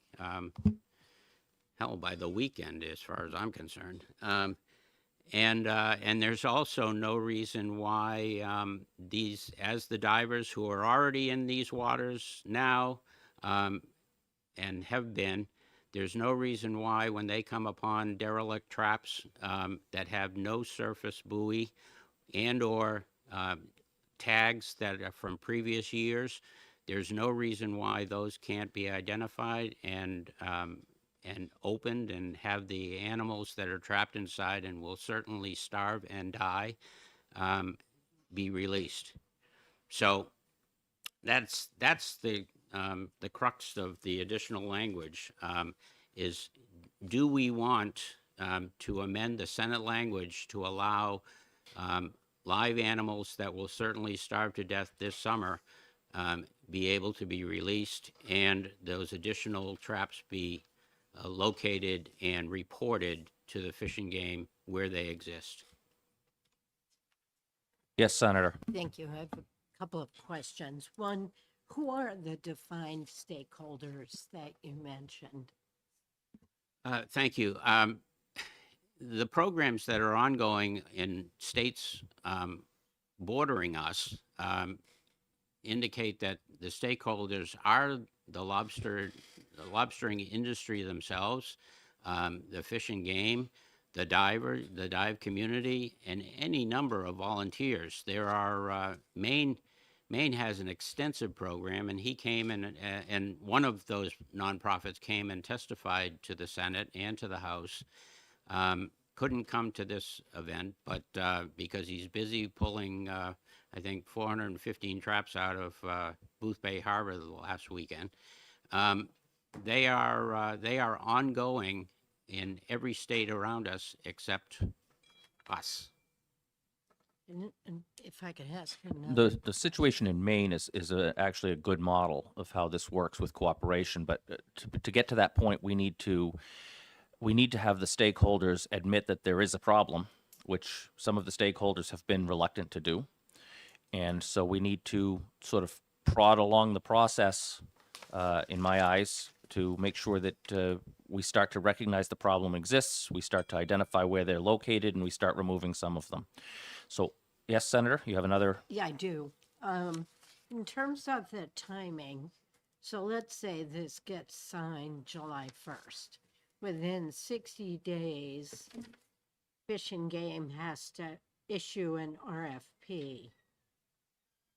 S10: by the weekend, as far as I'm concerned. And there's also no reason why as the divers who are already in these waters now and have been, there's no reason why when they come upon derelict traps that have no surface buoy and or tags that are from previous years, there's no reason why those can't be identified and opened and have the animals that are trapped inside and will certainly starve and die be released. So that's the crux of the additional language is, do we want to amend the Senate language to allow live animals that will certainly starve to death this summer be able to be released and those additional traps be located and reported to the fishing game where they exist?
S4: Yes, Senator.
S11: Thank you. I have a couple of questions. One, who are the defined stakeholders that you mentioned?
S10: Thank you. The programs that are ongoing in states bordering us indicate that the stakeholders are the lobstering industry themselves, the fish and game, the dive community, and any number of volunteers. There are Maine has an extensive program, and he came and one of those nonprofits came and testified to the Senate and to the House. Couldn't come to this event, but because he's busy pulling, I think, 415 traps out of Booth Bay Harbor the last weekend. they are ongoing in every state around us except us.
S11: And if I could ask another.
S4: The situation in Maine is actually a good model of how this works with cooperation. But to get to that point, we need to have the stakeholders admit that there is a problem, which some of the stakeholders have been reluctant to do. And so we need to sort of prod along the process, in my eyes, to make sure that we start to recognize the problem exists, we start to identify where they're located, and we start removing some of them. So, yes, Senator, you have another?
S11: Yeah, I do. In terms of the timing, so let's say this gets signed July 1st. Within 60 days, Fish and Game has to issue an RFP.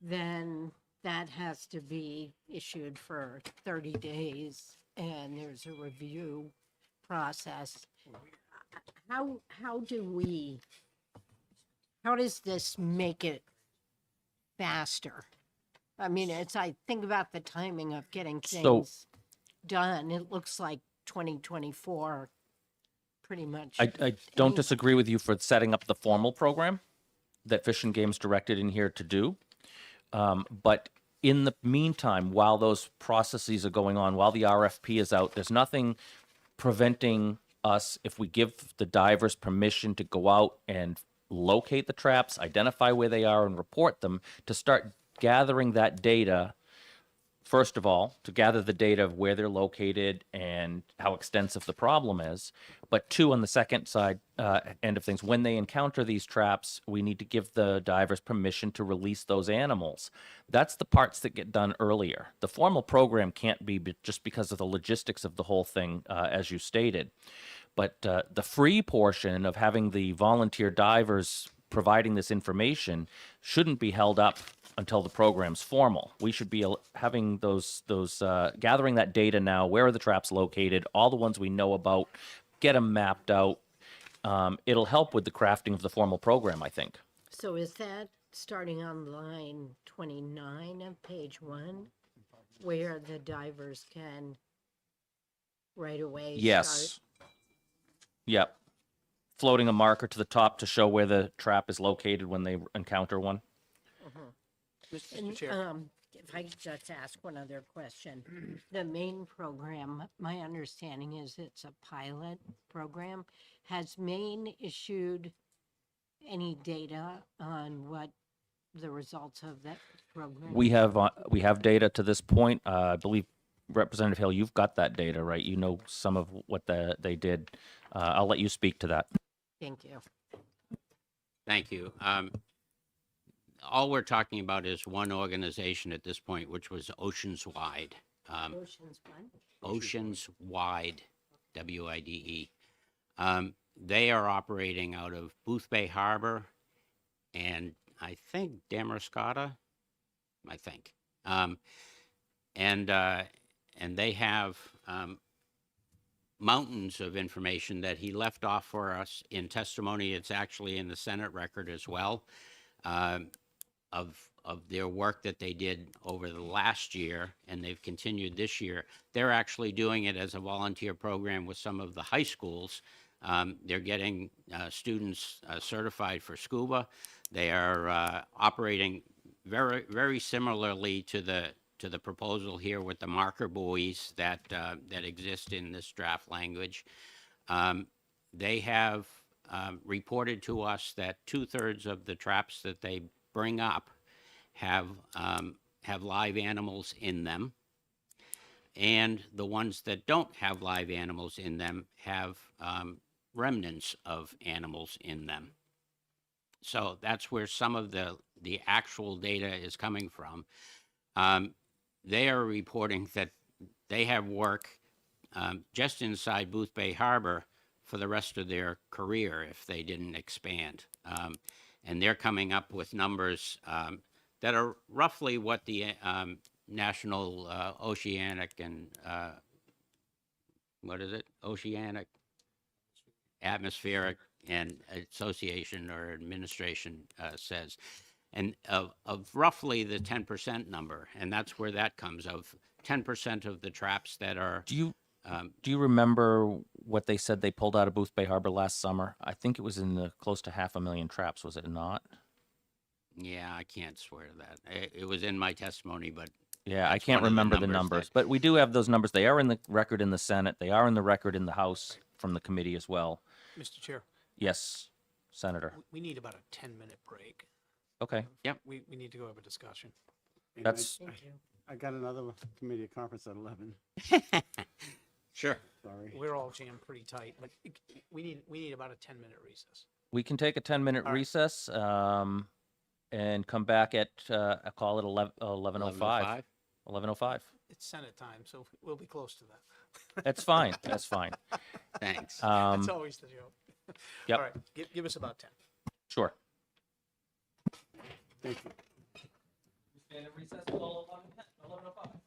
S11: Then that has to be issued for 30 days, and there's a review process. How does this make it faster? I mean, I think about the timing of getting
S4: So-
S11: things done. It looks like 2024, pretty much.
S4: I don't
S11: Any-
S4: disagree with you for setting up the formal program that Fish and Game's directed in here to do. But in the meantime, while those processes are going on, while the RFP is out, there's nothing preventing us, if we give the divers permission to go out and locate the traps, identify where they are, and report them, to start gathering that data. First of all, to gather the data of where they're located and how extensive the problem is. But two, on the second side, end of things, when they encounter these traps, we need to give the divers permission to release those animals. That's the parts that get done earlier. The formal program can't be just because of the logistics of the whole thing, as you stated. But the free portion of having the volunteer divers providing this information shouldn't be held up until the program's formal. We should be having those gathering that data now. Where are the traps located? All the ones we know about, get them mapped out. It'll help with the crafting of the formal program, I think.
S11: So is that starting on line 29 of page 1, where the divers can right away start?
S4: Yes. Yep. Floating a marker to the top to show where the trap is located when they encounter one.
S3: Mr.
S11: And,
S3: Chair.
S11: if I could just ask one other question. The Maine program, my understanding is it's a pilot program. Has Maine issued any data on what the results of that program?
S4: We have data to this point. I believe Representative Hill, you've got that data, right? You know some of what they did. I'll let you speak to that.
S11: Thank you.
S10: Thank you. All we're talking about is one organization at this point, which was Oceans Wide.
S11: Oceans one?
S10: Oceans Wide, WIDE. They are operating out of Booth Bay Harbor and I think Damariscotta, I think. And they have mountains of information that he left off for us in testimony. It's actually in the Senate record as well, of their work that they did over the last year, and they've continued this year. They're actually doing it as a volunteer program with some of the high schools. They're getting students certified for scuba. They are operating very, very similarly to the proposal here with the marker buoys that exist in this draft language. They have reported to us that 2/3 of the traps that they bring up have live animals in them, and the ones that don't have live animals in them have remnants of animals in them. So that's where some of the actual data is coming from. They are reporting that they have work just inside Booth Bay Harbor for the rest of their career if they didn't expand. And they're coming up with numbers that are roughly what the National Oceanic and, Oceanic Atmospheric and Association or Administration says. and of roughly the 10% number, and that's where that comes of 10% of the traps that are.
S4: Do you remember what they said they pulled out of Booth Bay Harbor last summer? I think it was in the close to 500,000 traps, was it not?
S10: Yeah, I can't swear to that. It was in my testimony, but
S4: Yeah, I
S10: that's
S4: can't
S10: one of
S4: remember the
S10: that-
S4: numbers, but we do have those numbers. They are in the record in the Senate. They are in the record in the House from the committee as well.
S3: Mr. Chair,
S4: Yes, Senator.
S3: we need about a 10-minute break.
S4: Okay.
S3: We need to go have a discussion.
S8: And
S4: That's-
S8: I got another committee conference at 11,
S10: Sure.
S8: sorry.
S3: We're all jammed pretty tight, but we need about a 10-minute recess.
S4: We can take a 10-minute
S3: All right.
S4: recess and come back at, I call it 11:05. 11:05.
S3: It's Senate time, so we'll be close to that.
S4: That's fine. That's fine.
S10: Thanks.
S3: That's always the joke.
S4: Yep.
S3: All right, give us about 10.
S4: Sure.
S8: Thank you.
S4: Stand in recess until 11:05.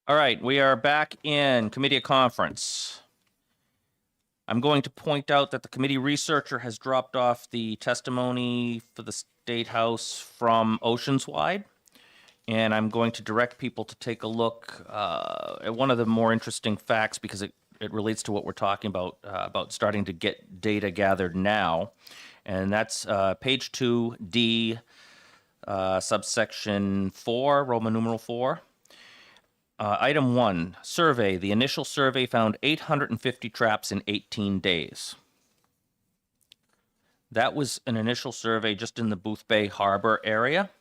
S4: All right, we are back in committee of conference. I'm going to point out that the committee researcher has dropped off the testimony for the State House from Oceanswide. And I'm going to direct people to take a look at one of the more interesting facts because it relates to what we're talking about starting to get data gathered now. And that's page 2D, subsection 4, Roman numeral 4. Item 1, survey. The initial survey found 850 traps in 18 days. That was an initial survey just in the Booth Bay Harbor area.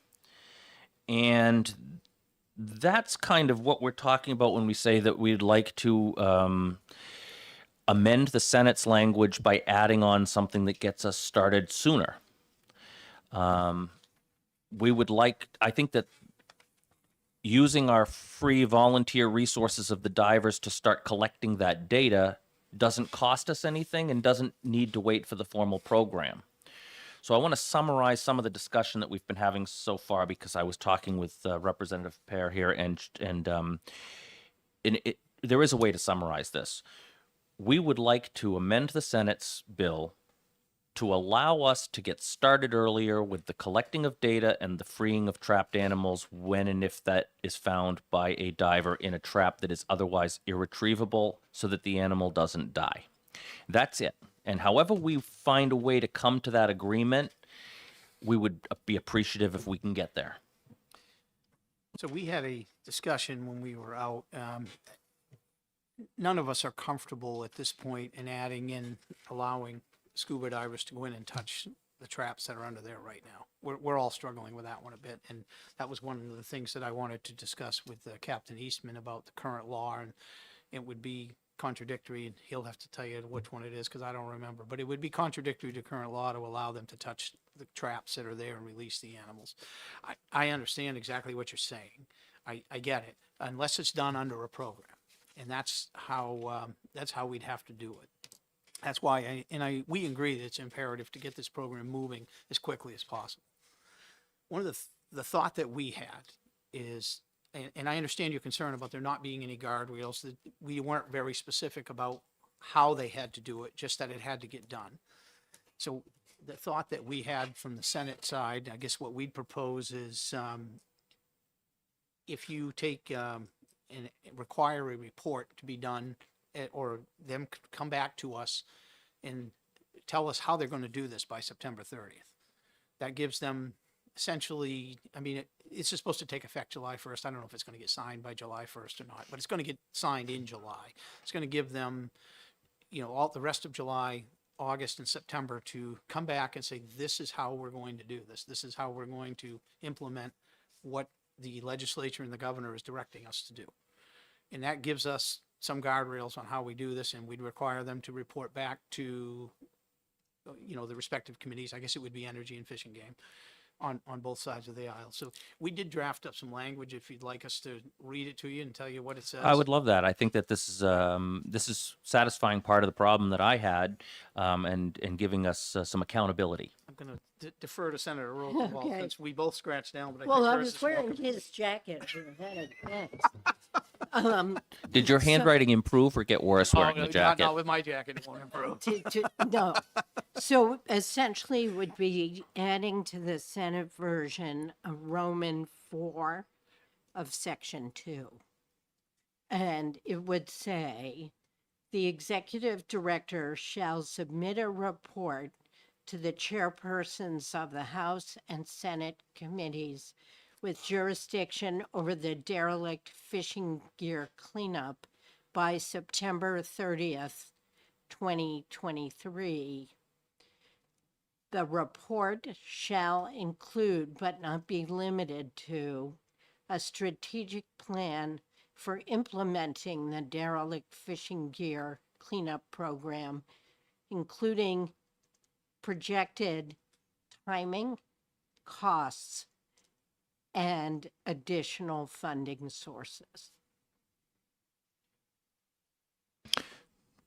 S4: And that's kind of what we're talking about when we say that we'd like to amend the Senate's language by adding on something that gets us started sooner. We would like, I think that using our free volunteer resources of the divers to start collecting that data doesn't cost us anything and doesn't need to wait for the formal program. So I want to summarize some of the discussion that we've been having so far because I was talking with Representative Pear here, and there is a way to summarize this. We would like to amend the Senate's bill to allow us to get started earlier with the collecting of data and the freeing of trapped animals when and if that is found by a diver in a trap that is otherwise irretrievable so that the animal doesn't die. That's it. And however we find a way to come to that agreement, we would be appreciative if we can get there.
S3: So we had a discussion when we were out. None of us are comfortable at this point in adding in, allowing scuba divers to go in and touch the traps that are under there right now. We're all struggling with that one a bit. And that was one of the things that I wanted to discuss with Captain Eastman about the current law. And it would be contradictory, and he'll have to tell you which one it is because I don't remember, but it would be contradictory to current law to allow them to touch the traps that are there and release the animals. I understand exactly what you're saying. I get it, unless it's done under a program. And that's how we'd have to do it. That's why we agree that it's imperative to get this program moving as quickly as possible. One of the thought that we had is, and I understand your concern about there not being any guardrails, that we weren't very specific about how they had to do it, just that it had to get done. So the thought that we had from the Senate side, I guess what we'd propose is if you take and require a report to be done, or them come back to us and tell us how they're going to do this by September 30th. That gives them essentially, I mean, it's just supposed to take effect July 1st. I don't know if it's going to get signed by July 1st or not, but it's going to get signed in July. It's going to give them, all the rest of July, August, and September to come back and say, this is how we're going to do this. This is how we're going to implement what the legislature and the governor is directing us to do. And that gives us some guardrails on how we do this, and we'd require them to report back to, the respective committees. I guess it would be Energy and Fish and Game on both sides of the aisle. So we did draft up some language if you'd like us to read it to you and tell you what it says.
S4: I would love that. I think that this is satisfying part of the problem that I had, and giving us some accountability.
S3: I'm going to defer to Senator Rosenwald
S11: Okay.
S3: since we both scratched down, but
S11: Well,
S3: I
S11: I
S3: think
S11: was
S3: Chris is
S11: wearing
S3: welcome.
S11: his jacket ahead of
S4: Did your handwriting improve or get worse wearing the jacket?
S3: Not with my jacket, it won't improve.
S11: no. So essentially would be adding to the Senate version a Roman 4 of section 2. And it would say, the executive director shall submit a report to the chairpersons of the House and Senate committees with jurisdiction over the derelict fishing gear cleanup by September 30th, 2023. The report shall include, but not be limited to, a strategic plan for implementing the derelict fishing gear cleanup program, including projected timing, costs, and additional funding sources.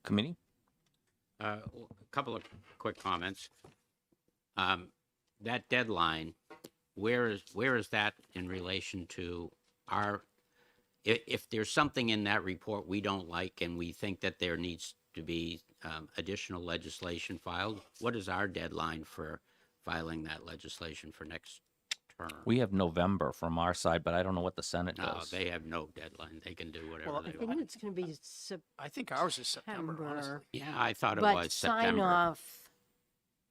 S4: Committee?
S10: A couple of quick comments. That deadline, where is that in relation to our if there's something in that report we don't like and we think that there needs to be additional legislation filed, what is our deadline for filing that legislation for next term?
S4: We have November from our side, but I don't know what the Senate
S10: No,
S4: does.
S10: they have no deadline. They can do whatever
S3: Well,
S10: they
S11: I
S10: want.
S11: think it's going to be
S3: I think ours is September, honestly.
S11: September,
S10: Yeah, I thought it
S11: but
S10: was
S11: sign
S10: September.
S11: off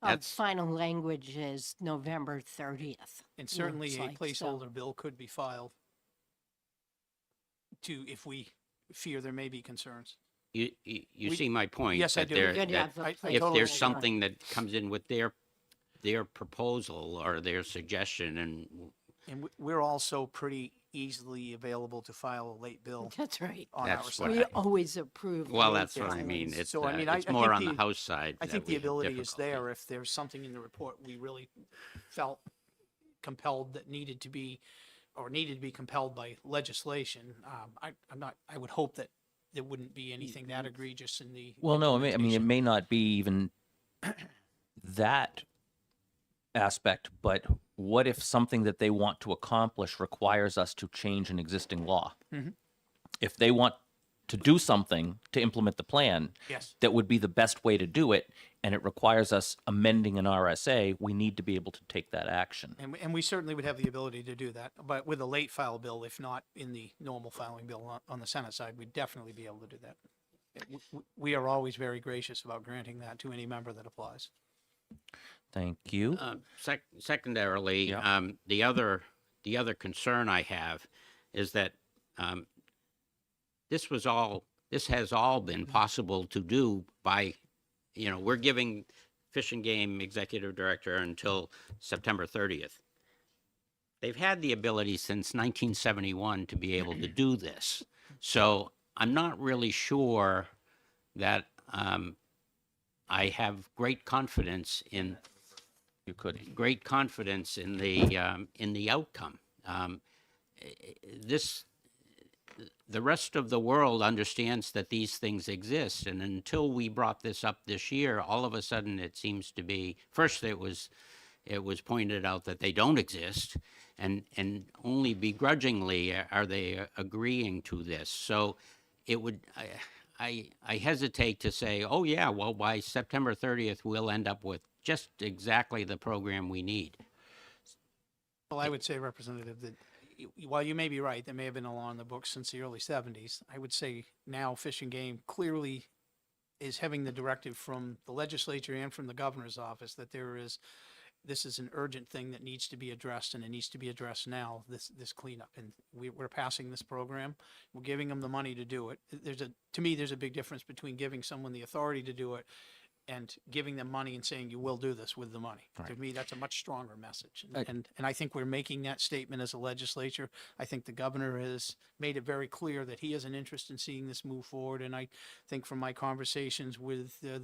S11: of
S10: That's-
S11: final language is November 30th.
S3: And certainly a
S11: Looks like so.
S3: placeholder bill could be filed if we fear there may be concerns.
S10: You
S3: We-
S10: see my point?
S3: Yes, I
S10: that
S3: do.
S10: there-
S11: Good to
S10: that
S11: have the
S3: I
S10: If
S3: totally
S10: there's
S3: agree.
S10: something that comes in with their proposal or their suggestion, and
S3: And we're also pretty easily available to file a late bill
S11: That's right.
S3: on our
S10: That's
S3: side.
S10: what
S11: We always approve.
S10: well,
S11: late
S10: that's what I mean.
S11: filings.
S10: It's
S3: So, I mean,
S10: it's
S3: I
S10: more
S3: think
S10: on the
S3: the-
S10: House side.
S3: I
S10: that
S3: think
S10: we
S3: the
S10: have
S3: ability is
S10: difficulty.
S3: there if there's something in the report we really felt compelled that needed to be compelled by legislation. I would hope that there wouldn't be anything that egregious in the.
S4: Well, no, I mean, it
S3: implementation.
S4: may not be even that aspect, but what if something that they want to accomplish requires us to change an existing law?
S3: Mhm.
S4: If they want to do something to implement the plan,
S3: Yes.
S4: that would be the best way to do it, and it requires us amending an RSA, we need to be able to take that action.
S3: And we certainly would have the ability to do that, but with a late file bill, if not in the normal filing bill on the Senate side, we'd definitely be able to do that. We are always very gracious about granting that to any member that applies.
S4: Thank you.
S10: Secondarily,
S4: Yeah.
S10: the other concern I have is that this has all been possible to do by, we're giving Fish and Game Executive Director until September 30th. They've had the ability since 1971 to be able to do this. So I'm not really sure that I have great confidence in
S4: You could.
S10: great confidence in the outcome. The rest of the world understands that these things exist, and until we brought this up this year, all of a sudden it seems to be first it was pointed out that they don't exist, and only begrudgingly are they agreeing to this. So it would. I hesitate to say, oh yeah, well by September 30th we'll end up with just exactly the program we need.
S3: Well, I would say, Representative, that while you may be right, there may have been a law in the books since the early 70s. I would say now Fish and Game clearly is having the directive from the legislature and from the governor's office that this is an urgent thing that needs to be addressed, and it needs to be addressed now, this cleanup. And we're passing this program. We're giving them the money to do it. To me, there's a big difference between giving someone the authority to do it and giving them money and saying, you will do this with the money.
S4: Right.
S3: To me, that's a much stronger message.
S4: I-
S3: And I think we're making that statement as a legislature. I think the governor has made it very clear that he has an interest in seeing this move forward. And I think from my conversations with the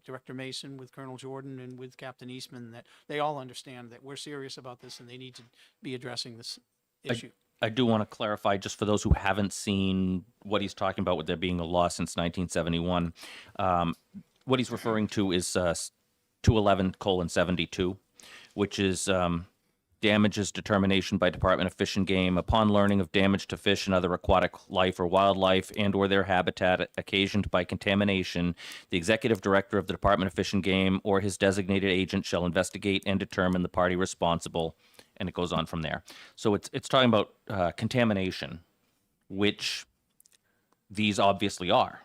S3: Director Mason, with Colonel Jordan, and with Captain Eastman, that they all understand that we're serious about this and they need to be addressing this issue.
S4: I do want to clarify, just for those who haven't seen what he's talking about with there being a law since 1971. What he's referring to is 211:72, which is damages determination by Department of Fish and Game upon learning of damage to fish and other aquatic life or wildlife and or their habitat occasioned by contamination. The executive director of the Department of Fish and Game or his designated agent shall investigate and determine the party responsible, and it goes on from there. So it's talking about contamination, which these obviously are.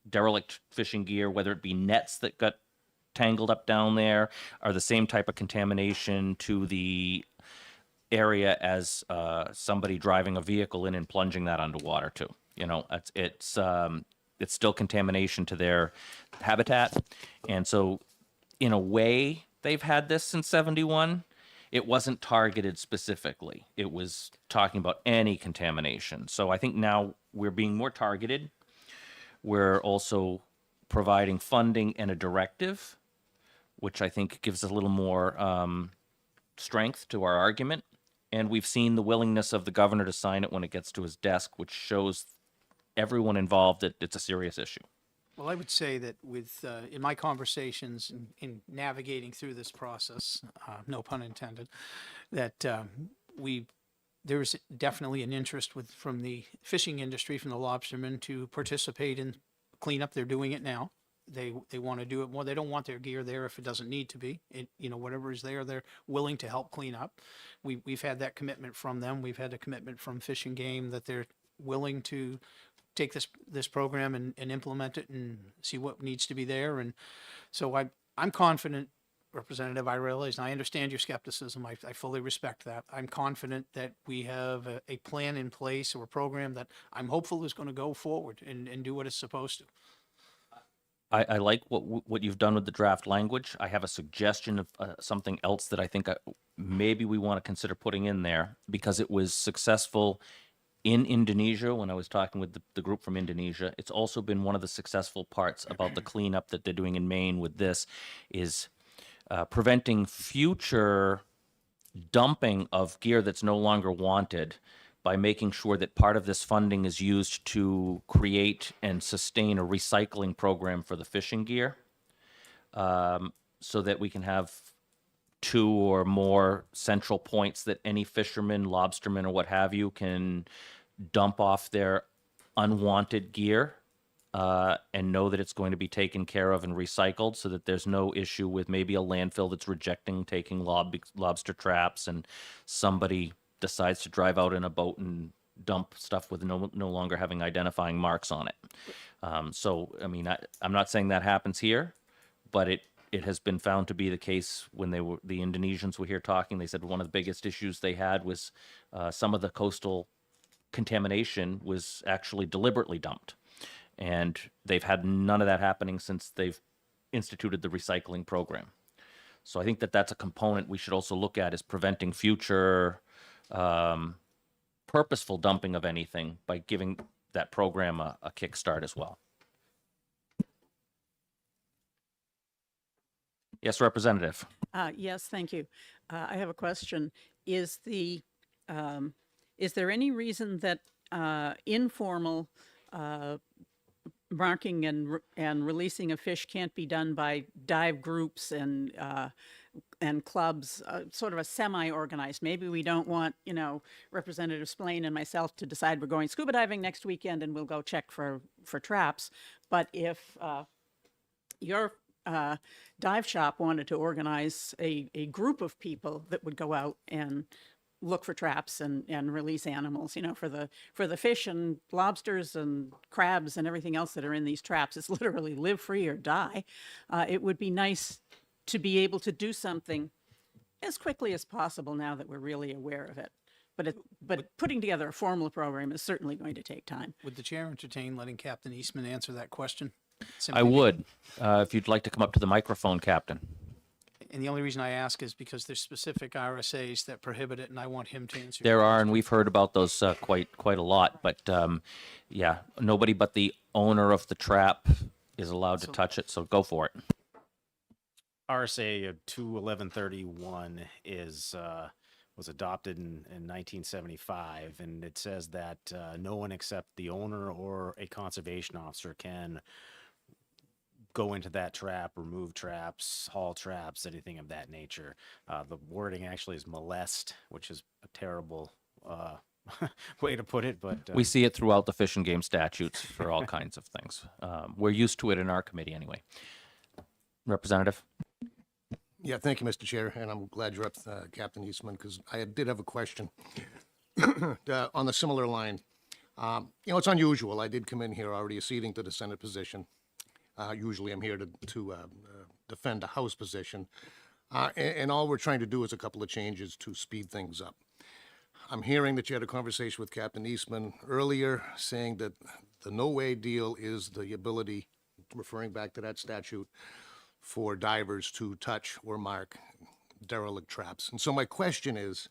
S4: Derelict fishing gear, whether it be nets that got tangled up down there, are the same type of contamination to the area as somebody driving a vehicle in and plunging that underwater too. It's still contamination to their habitat, and so in a way they've had this since 71. It wasn't targeted specifically. It was talking about any contamination. So I think now we're being more targeted. We're also providing funding and a directive, which I think gives a little more strength to our argument. And we've seen the willingness of the governor to sign it when it gets to his desk, which shows everyone involved that it's a serious issue.
S3: Well, I would say that in my conversations in navigating through this process, no pun intended, that we there's definitely an interest from the fishing industry, from the lobstermen, to participate in cleanup. They're doing it now. They want to do it more. They don't want their gear there if it doesn't need to be. Whatever is there, they're willing to help clean up. We've had that commitment from them. We've had a commitment from Fish and Game that they're willing to take this program and implement it and see what needs to be there. And so I'm confident, Representative. I realize, and I understand your skepticism. I fully respect that. I'm confident that we have a plan in place or a program that I'm hopeful is going to go forward and do what it's supposed to.
S4: I like what you've done with the draft language. I have a suggestion of something else that I think maybe we want to consider putting in there, because it was successful in Indonesia when I was talking with the group from Indonesia. It's also been one of the successful parts about the cleanup that they're doing in Maine with this is preventing future dumping of gear that's no longer wanted by making sure that part of this funding is used to create and sustain a recycling program for the fishing gear, so that we can have 2 or more central points that any fisherman, lobsterman, or what have you can dump off their unwanted gear, and know that it's going to be taken care of and recycled, so that there's no issue with maybe a landfill that's rejecting taking lobster traps, and somebody decides to drive out in a boat and dump stuff with no longer having identifying marks on it. So, I mean, I'm not saying that happens here, but it has been found to be the case when the Indonesians were here talking. They said one of the biggest issues they had was some of the coastal contamination was actually deliberately dumped. And they've had none of that happening since they've instituted the recycling program. So I think that's a component we should also look at, is preventing future purposeful dumping of anything by giving that program a kickstart as well. Yes, Representative.
S12: Yes, thank you. I have a question. Is there any reason that informal marking and releasing of fish can't be done by dive groups and clubs, sort of a semi-organized? Maybe we don't want, Representative Splain and myself to decide we're going scuba diving next weekend and we'll go check for traps. But if your dive shop wanted to organize a group of people that would go out and look for traps and release animals, for the fish and lobsters and crabs and everything else that are in these traps. It's literally live free or die. It would be nice to be able to do something as quickly as possible now that we're really aware of it. But putting together a formal program is certainly going to take time.
S3: Would the chair entertain letting Captain Eastman answer that question?
S4: I would, if you'd like to come up to the microphone, Captain.
S3: And the only reason I ask is because there's specific RSAs that prohibit it, and I want him to answer.
S4: There are, and we've heard about those quite a lot. But yeah, nobody but the owner of the trap is allowed to touch it. So go for it.
S13: RSA 21131 was adopted in 1975, and it says that no one except the owner or a conservation officer can go into that trap, remove traps, haul traps, anything of that nature. The wording actually is molest, which is a terrible way to put it, but
S4: we see it throughout the Fish and Game statutes for all kinds of things. We're used to it in our committee anyway. Representative?
S9: Yeah, thank you, Mr. Chair, and I'm glad you're up, Captain Eastman, because I did have a question on the similar line. It's unusual. I did come in here already acceding to the Senate position. Usually I'm here to defend a House position, and all we're trying to do is a couple of changes to speed things up. I'm hearing that you had a conversation with Captain Eastman earlier, saying that the no-way deal is the ability, referring back to that statute, for divers to touch or mark derelict traps. And so my question is,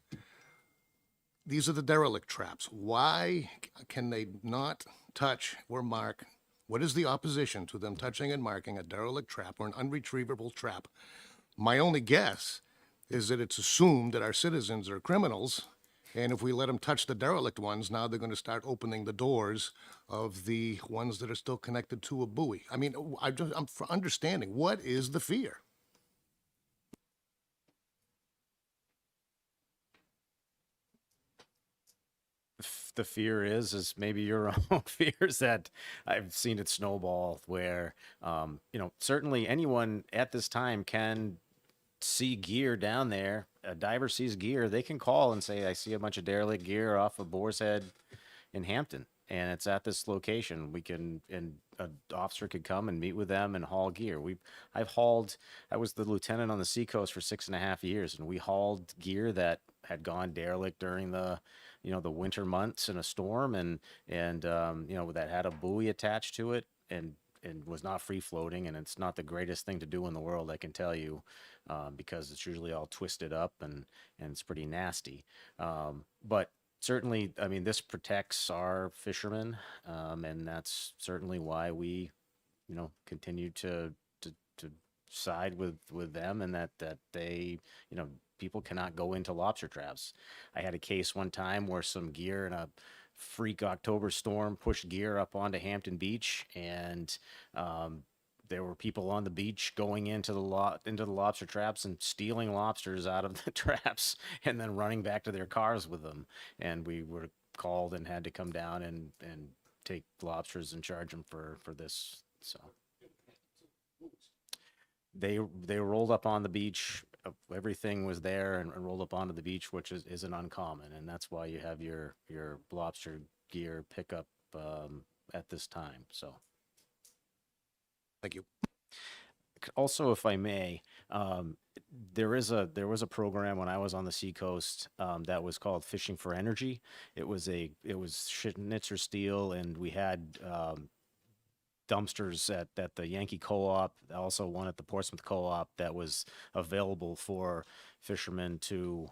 S9: these are the derelict traps. Why can they not touch or mark? What is the opposition to them touching and marking a derelict trap or an unretrievable trap? My only guess is that it's assumed that our citizens are criminals, and if we let them touch the derelict ones, now they're going to start opening the doors of the ones that are still connected to a buoy. I mean, I'm for understanding, what is the fear?
S13: the fear is maybe your own fears that I've seen it snowball where, certainly anyone at this time can see gear down there. A diver sees gear, they can call and say, I see a bunch of derelict gear off of Boar's Head in Hampton, and it's at this location. And an officer could come and meet with them and haul gear. I was the lieutenant on the Seacoast for 6.5 years, and we hauled gear that had gone derelict during the winter months in a storm, and that had a buoy attached to it, and was not free floating, and it's not the greatest thing to do in the world, I can tell you, because it's usually all twisted up and it's pretty nasty. But certainly, I mean, this protects our fishermen, and that's certainly why we, continue to side with them, and that they, people cannot go into lobster traps. I had a case one time where some gear in a freak October storm pushed gear up onto Hampton Beach, and there were people on the beach going into the lobster traps and stealing lobsters out of the traps and then running back to their cars with them. And we were called and had to come down and take lobsters and charge them for this. So they rolled up on the beach. Everything was there and rolled up onto the beach, which isn't uncommon, and that's why you have your lobster gear pickup at this time. So,
S9: Thank you.
S13: also, if I may, there was a program when I was on the Seacoast that was called Fishing for Energy. It was Schnitzer steel, and we had dumpsters at the Yankee Co-op, also one at the Portsmouth Co-op that was available for fishermen to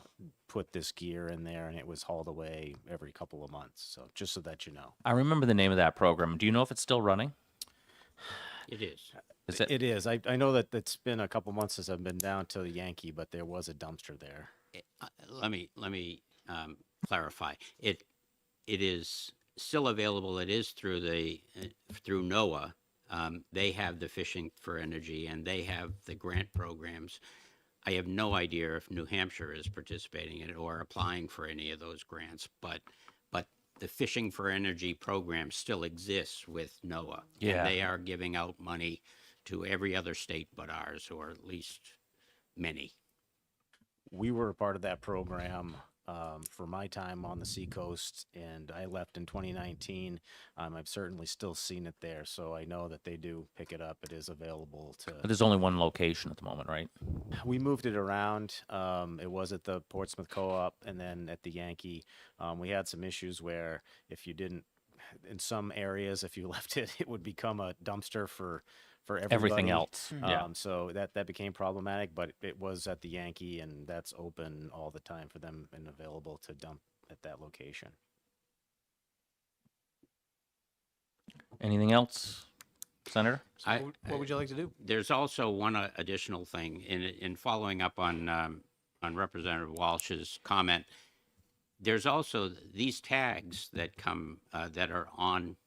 S13: put this gear in there, and it was hauled away every couple of months. So just so that you know.
S4: I remember the name of that program. Do you know if it's still running?
S10: It is.
S4: Is it?
S13: It is. I know that it's been a couple months since I've been down to the Yankee, but there was a dumpster there.
S10: Let me clarify. It is still available. It is through through NOAA. They have the Fishing for Energy, and they have the grant programs. I have no idea if New Hampshire is participating in it or applying for any of those grants, but the Fishing for Energy program still exists with NOAA.
S4: Yeah.
S10: And they are giving out money to every other state but ours, or at least many.
S13: We were a part of that program for my time on the Seacoast, and I left in 2019. I've certainly still seen it there, so I know that they do pick it up. It is available
S4: But
S13: to.
S4: there's only one location at the moment, right?
S13: We moved it around. It was at the Portsmouth Co-op and then at the Yankee. We had some issues where if you didn't, in some areas, if you left it, it would become a dumpster for everybody.
S4: Everything else. Yeah.
S13: So that became problematic, but it was at the Yankee, and that's open all the time for them and available to dump at that location.
S4: Anything else, Senator?
S3: What would you like to do?
S10: There's also one additional thing in following up on Representative Walsh's comment. There's also these tags that come that are on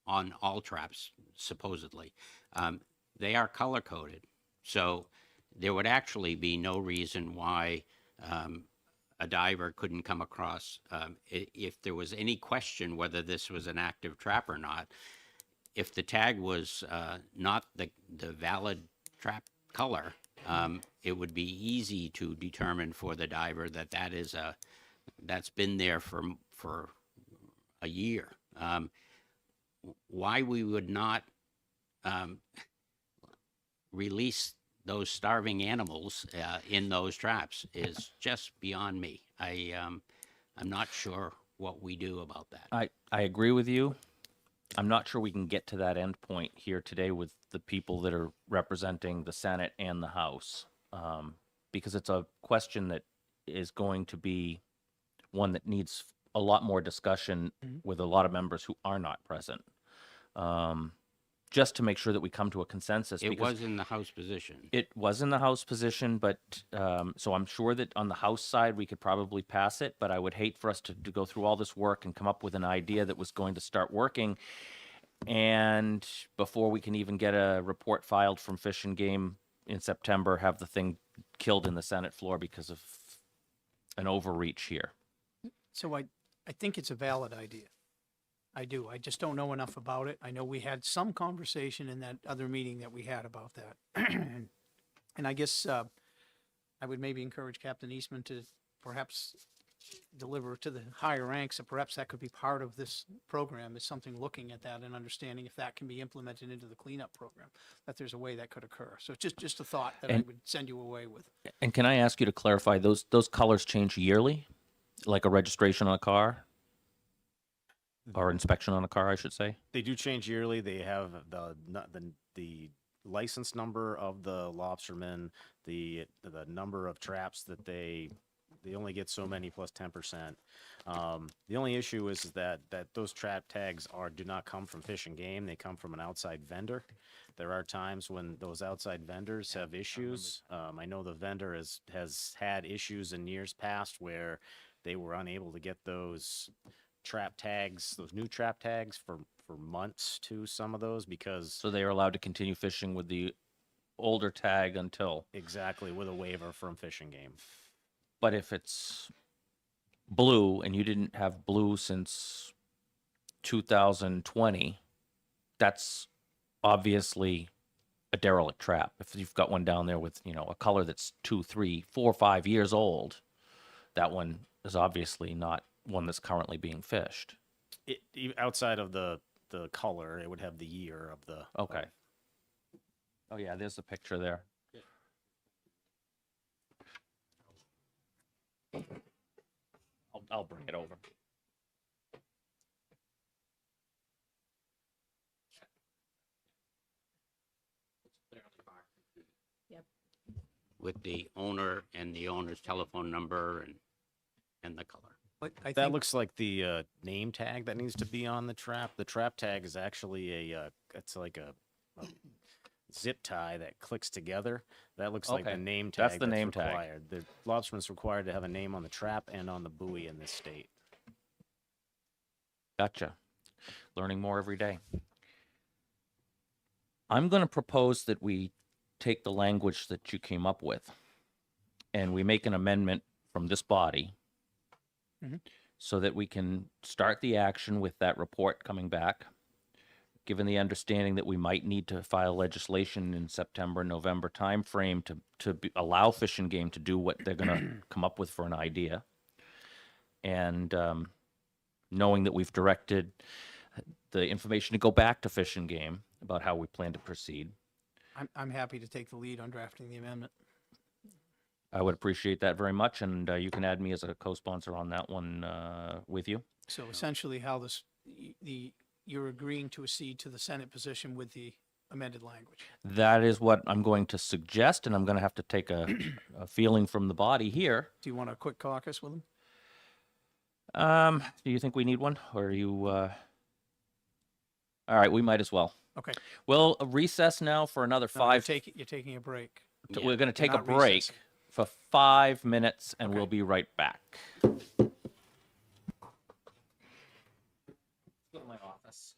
S10: all traps, supposedly. They are color coded, so there would actually be no reason why a diver couldn't come across if there was any question whether this was an active trap or not. If the tag was not the valid trap color, it would be easy to determine for the diver that that's been there for a year. Why we would not release those starving animals in those traps is just beyond me. I'm not sure what we do about that.
S4: I agree with you. I'm not sure we can get to that end point here today with the people that are representing the Senate and the House, because it's a question that is going to be one that needs a lot more discussion with a lot of members who are not present, just to make sure that we come to a consensus.
S10: It was in the House position.
S4: It was in the House position, but so I'm sure that on the House side we could probably pass it, but I would hate for us to go through all this work and come up with an idea that was going to start working, and before we can even get a report filed from Fish and Game in September, have the thing killed in the Senate floor because of an overreach here.
S3: So I think it's a valid idea. I do. I just don't know enough about it. I know we had some conversation in that other meeting that we had about that. And I guess I would maybe encourage Captain Eastman to perhaps deliver to the higher ranks, and perhaps that could be part of this program, is something looking at that and understanding if that can be implemented into the cleanup program, that there's a way that could occur. So just a thought that I
S4: And-
S3: would send you away with.
S4: And can I ask you to clarify, those colors change yearly? Like a registration on a car? Or inspection on a car, I should say?
S13: They do change yearly. They have the license number of the lobstermen, the number of traps that they only get so many plus 10%. The only issue is that those trap tags do not come from Fish and Game. They come from an outside vendor. There are times when those outside vendors have issues. I know the vendor has had issues in years past where they were unable to get those trap tags, those new trap tags for months to some of those because
S4: So they are allowed to continue fishing with the older tag until,
S13: exactly with a waiver from Fish and Game.
S4: but if it's blue and you didn't have blue since 2020, that's obviously a derelict trap. If you've got one down there with, a color that's 2, 3, 4, 5 years old, that one is obviously not one that's currently being fished.
S13: Outside of the color, it would have the year of the.
S4: Okay. Oh yeah, there's the picture there. I'll bring it over.
S10: With the owner and the owner's telephone number and the color.
S3: But I
S13: That
S3: think
S13: looks like the name tag that needs to be on the trap. The trap tag is actually it's like a zip tie that clicks together. That looks like
S4: Okay,
S13: the name tag
S4: that's the name tag.
S13: required. The lobsterman's required to have a name on the trap and on the buoy in this state.
S4: Gotcha. Learning more every day. I'm going to propose that we take the language that you came up with and we make an amendment from this body
S3: Mhm.
S4: so that we can start the action with that report coming back, given the understanding that we might need to file legislation in September, November timeframe to allow Fish and Game to do what they're going to come up with for an idea. And knowing that we've directed the information to go back to Fish and Game about how we plan to proceed.
S3: I'm happy to take the lead on drafting the amendment.
S4: I would appreciate that very much, and you can add me as a co-sponsor on that one with you.
S3: So essentially how you're agreeing to accede to the Senate position with the amended language.
S4: That is what I'm going to suggest, and I'm going to have to take a feeling from the body here.
S3: Do you want a quick caucus with them?
S4: Do you think we need one, or are you? All right, we might as well.
S3: Okay.
S4: We'll recess now for another
S3: No,
S4: five.
S3: You're taking a break.
S4: We're going to take a
S3: not
S4: break
S3: recessing.
S4: for 5 minutes, and
S3: Okay.
S4: we'll be right back.
S6: Go to my office.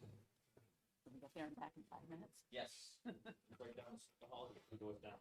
S12: Go there and back in 5 minutes.
S4: Yes. Right down the hall, the door's down.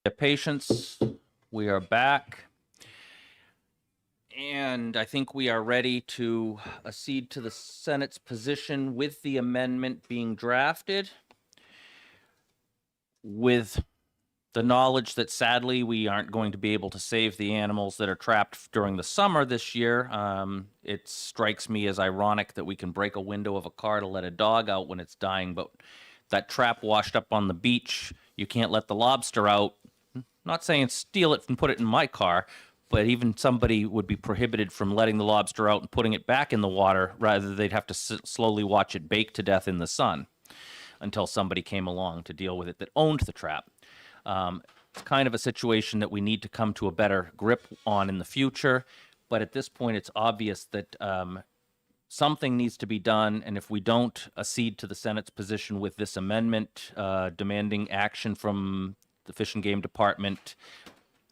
S4: Your patience, we are back. And I think we are ready to accede to the Senate's position with the amendment being drafted. With the knowledge that sadly we aren't going to be able to save the animals that are trapped during the summer this year, it strikes me as ironic that we can break a window of a car to let a dog out when it's dying, but that trap washed up on the beach, you can't let the lobster out. Not saying steal it and put it in my car, but even somebody would be prohibited from letting the lobster out and putting it back in the water, rather they'd have to slowly watch it bake to death in the sun until somebody came along to deal with it that owned the trap. It's kind of a situation that we need to come to a better grip on in the future, but at this point it's obvious that something needs to be done, and if we don't accede to the Senate's position with this amendment, demanding action from the Fish and Game Department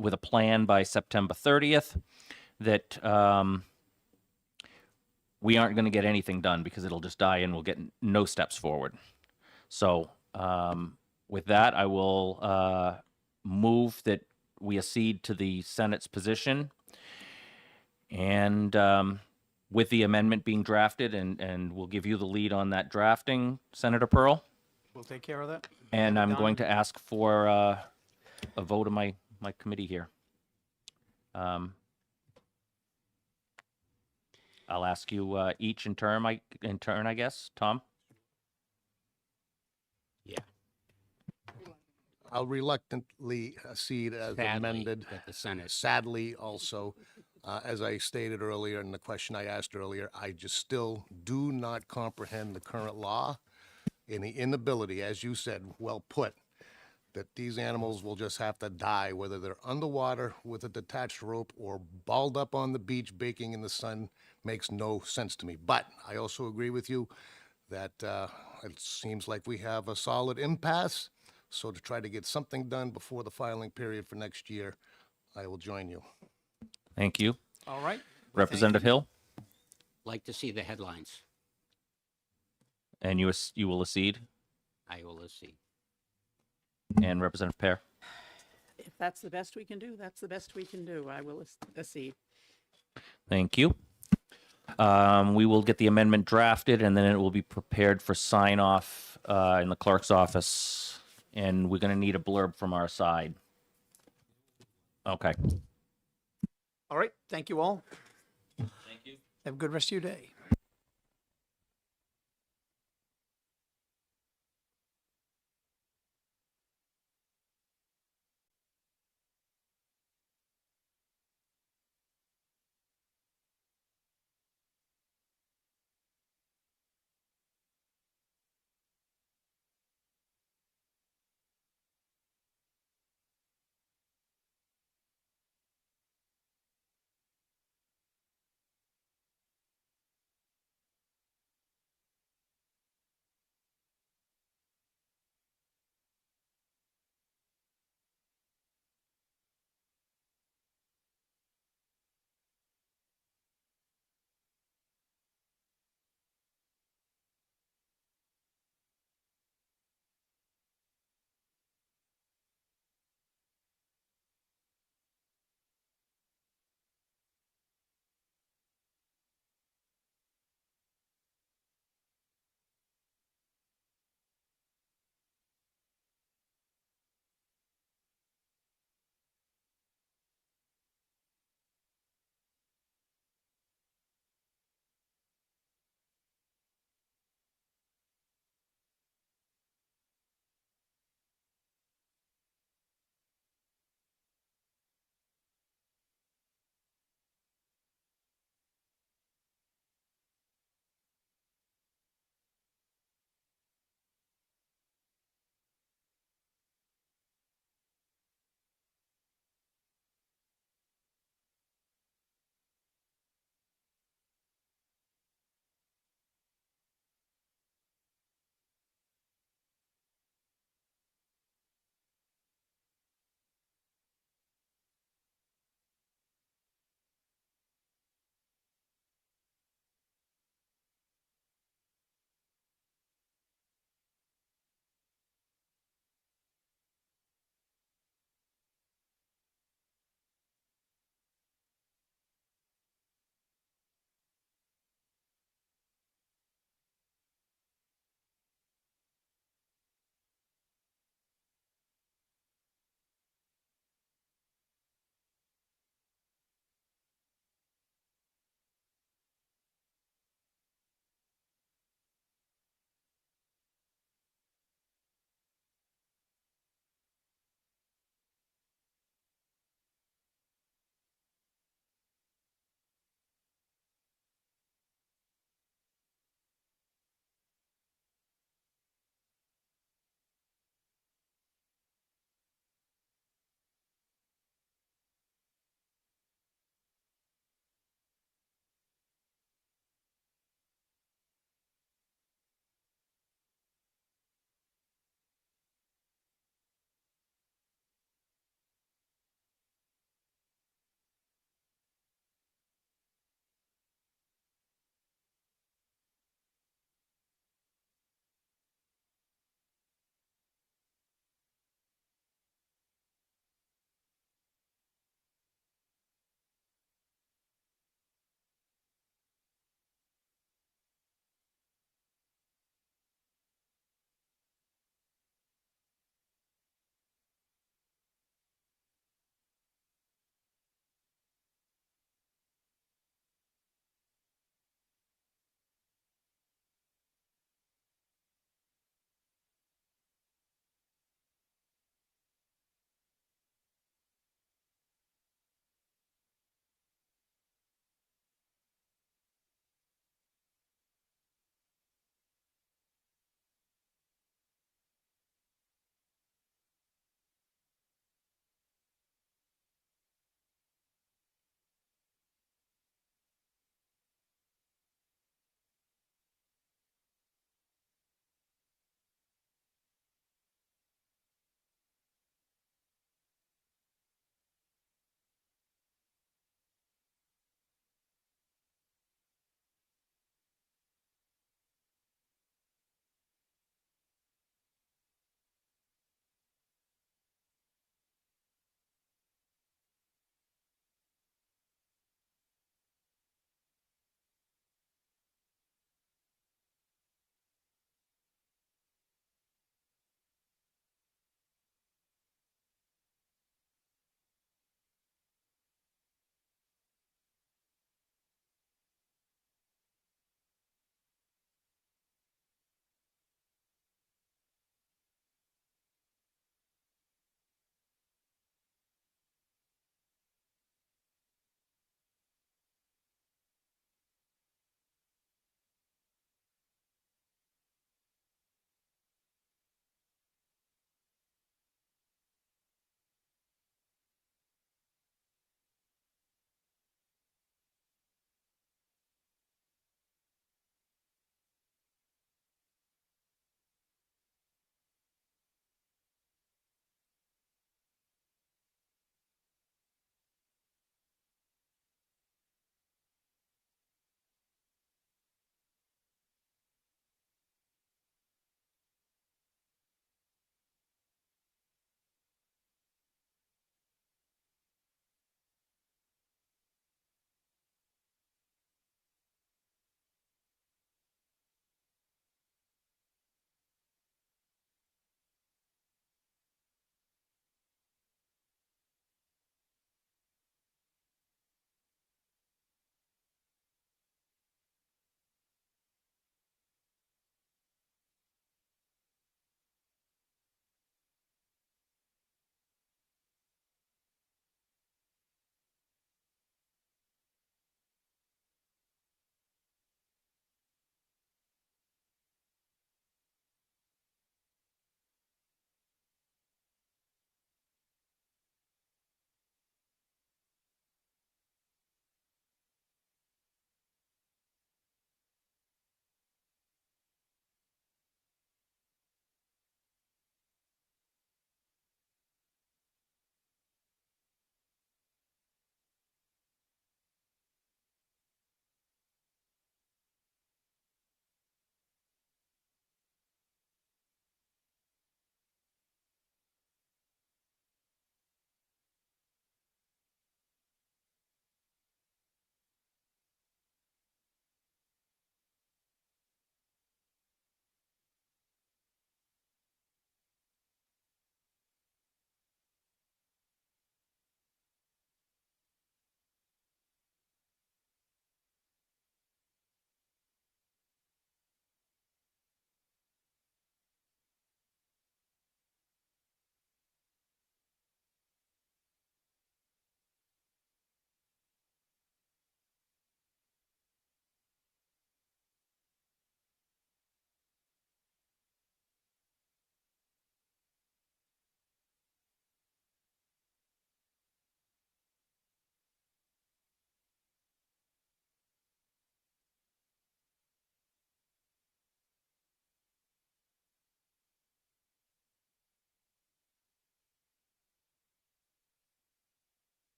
S4: with a plan by September 30th, that we aren't going to get anything done because it'll just die and we'll get no steps forward. So with that, I will move that we accede to the Senate's position, and with the amendment being drafted, and we'll give you the lead on that drafting, Senator Pearl.
S3: We'll take care of that.
S4: And
S3: Have it
S4: I'm
S3: done.
S4: going to ask for a vote of my committee here. I'll ask you each in turn, I guess. Tom?
S10: Yeah.
S9: I'll reluctantly accede as
S10: Sadly,
S9: amended.
S10: that the Senate.
S9: Sadly, also, as I stated earlier in the question I asked earlier, I just still do not comprehend the current law and the inability, as you said, well put, that these animals will just have to die, whether they're underwater with a detached rope or balled up on the beach baking in the sun, makes no sense to me. But I also agree with you that it seems like we have a solid impasse. So to try to get something done before the filing period for next year, I will join you.
S4: Thank you.
S3: All right.
S4: Representative Hill?
S10: Like to see the headlines.
S4: And you will accede?
S10: I will see.
S4: And Representative Pear?
S12: If that's the best we can do, that's the best we can do. I will accede.
S4: Thank you. We will get the amendment drafted, and then it will be prepared for sign off in the clerk's office. And we're going to need a blurb from our side. Okay.
S3: All right. Thank you all. Thank you. Have a good rest of your day.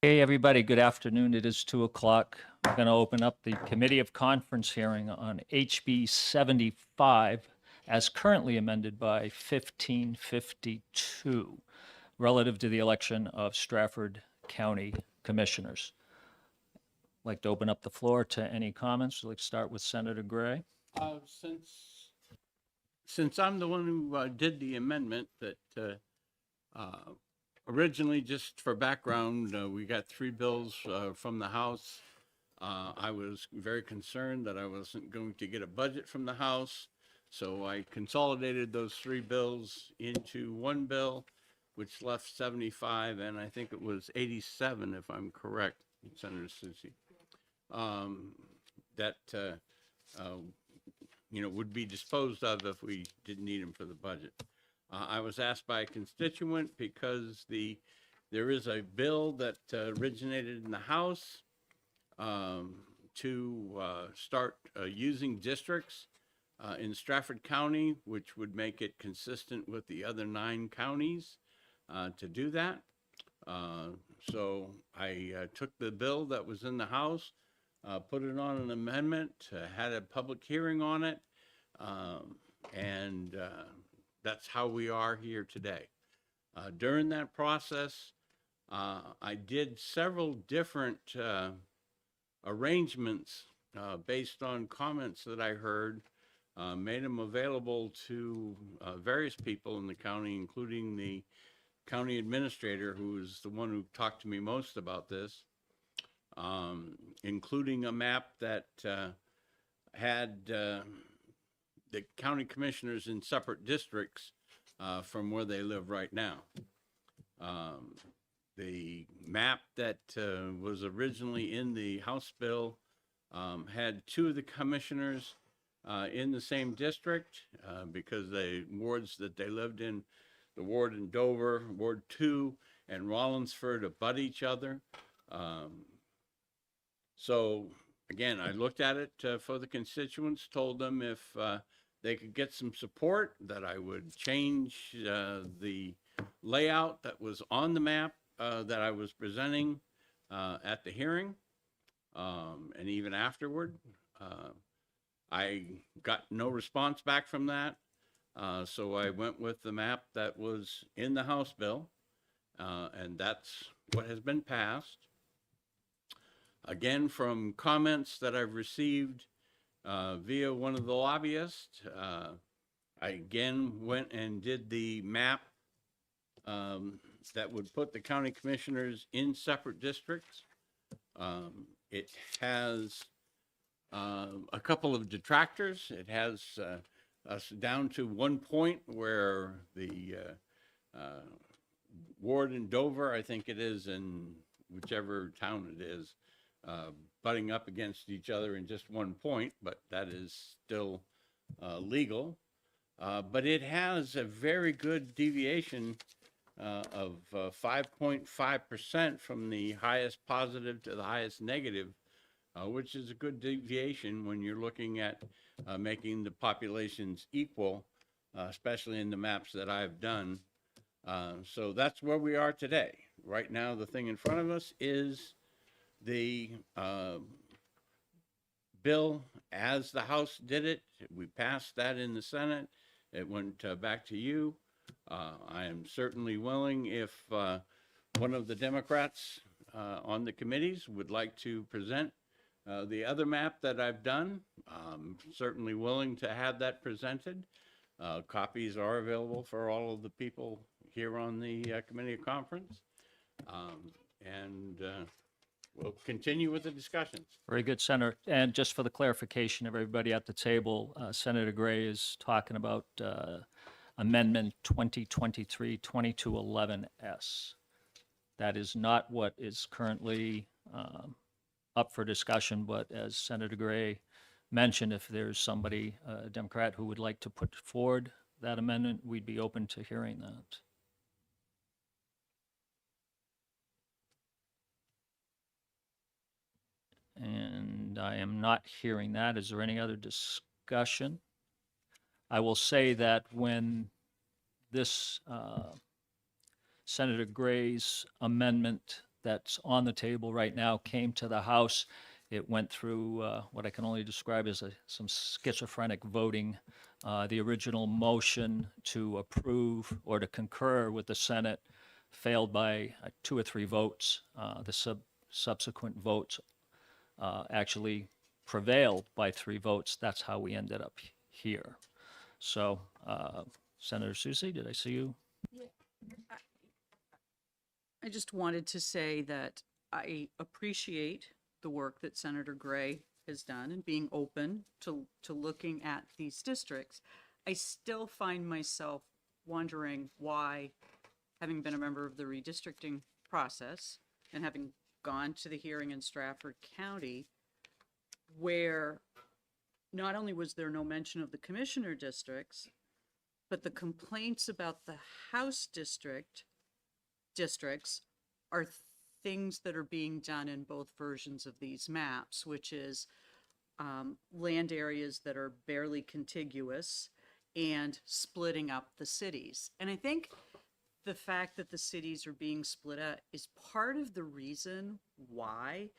S6: Hey, everybody, good afternoon. It is 2 o'clock. We're going to open up the Committee of Conference hearing on HB 75 as currently amended by 1552 relative to the election of Stratford County Commissioners. I'd like to open up the floor to any comments. Let's start with Senator Gray.
S14: Since I'm the one who did the amendment that originally, just for background, we got 3 bills from the House. I was very concerned that I wasn't going to get a budget from the House, so I consolidated those 3 bills into one bill, which left 75, and I think it was 87, if I'm correct, Senator Susie, that would be disposed of if we didn't need them for the budget. I was asked by a constituent because there is a bill that originated in the House to start using districts in Stratford County, which would make it consistent with the other 9 counties to do that. So I took the bill that was in the House, put it on an amendment, had a public hearing on it, and that's how we are here today. During that process, I did several different arrangements based on comments that I heard, made them available to various people in the county, including the county administrator, who is the one who talked to me most about this, including a map that had the county commissioners in separate districts from where they live right now. The map that was originally in the House bill had 2 of the commissioners in the same district because the wards that they lived in, the ward in Dover, Ward 2, and Rollinsford abut each other. So again, I looked at it for the constituents, told them if they could get some support, that I would change the layout that was on the map that I was presenting at the hearing, and even afterward. I got no response back from that, so I went with the map that was in the House bill, and that's what has been passed. Again, from comments that I've received via one of the lobbyists, I again went and did the map that would put the county commissioners in separate districts. It has a couple of detractors. It has us down to one point where the ward in Dover, I think it is, in whichever town it is, butting up against each other in just one point, but that is still legal. But it has a very good deviation of 5.5% from the highest positive to the highest negative, which is a good deviation when you're looking at making the populations equal, especially in the maps that I've done. So that's where we are today. Right now, the thing in front of us is the bill as the House did it. We passed that in the Senate. It went back to you. I am certainly willing, if one of the Democrats on the committees would like to present the other map that I've done, I'm certainly willing to have that presented. Copies are available for all of the people here on the Committee of Conference. And we'll continue with the discussions.
S6: Very good, Senator. And just for the clarification of everybody at the table, Senator Gray is talking about Amendment 2023-2211S. That is not what is currently up for discussion, but as Senator Gray mentioned, if there's somebody, a Democrat, who would like to put forward that amendment, we'd be open to hearing that. And I am not hearing that. Is there any other discussion? I will say that when this Senator Gray's amendment that's on the table right now came to the House. It went through what I can only describe as some schizophrenic voting. The original motion to approve or to concur with the Senate failed by 2 or 3 votes. The subsequent votes actually prevailed by 3 votes. That's how we ended up here. So, Senator Susie, did I see you?
S12: I just wanted to say that I appreciate the work that Senator Gray has done and being open to looking at these districts. I still find myself wondering why, having been a member of the redistricting process and having gone to the hearing in Stratford County, where not only was there no mention of the commissioner districts, but the complaints about the House districts are things that are being done in both versions of these maps, which is land areas that are barely contiguous and splitting up the cities. And I think the fact that the cities are being split up is part of the reason why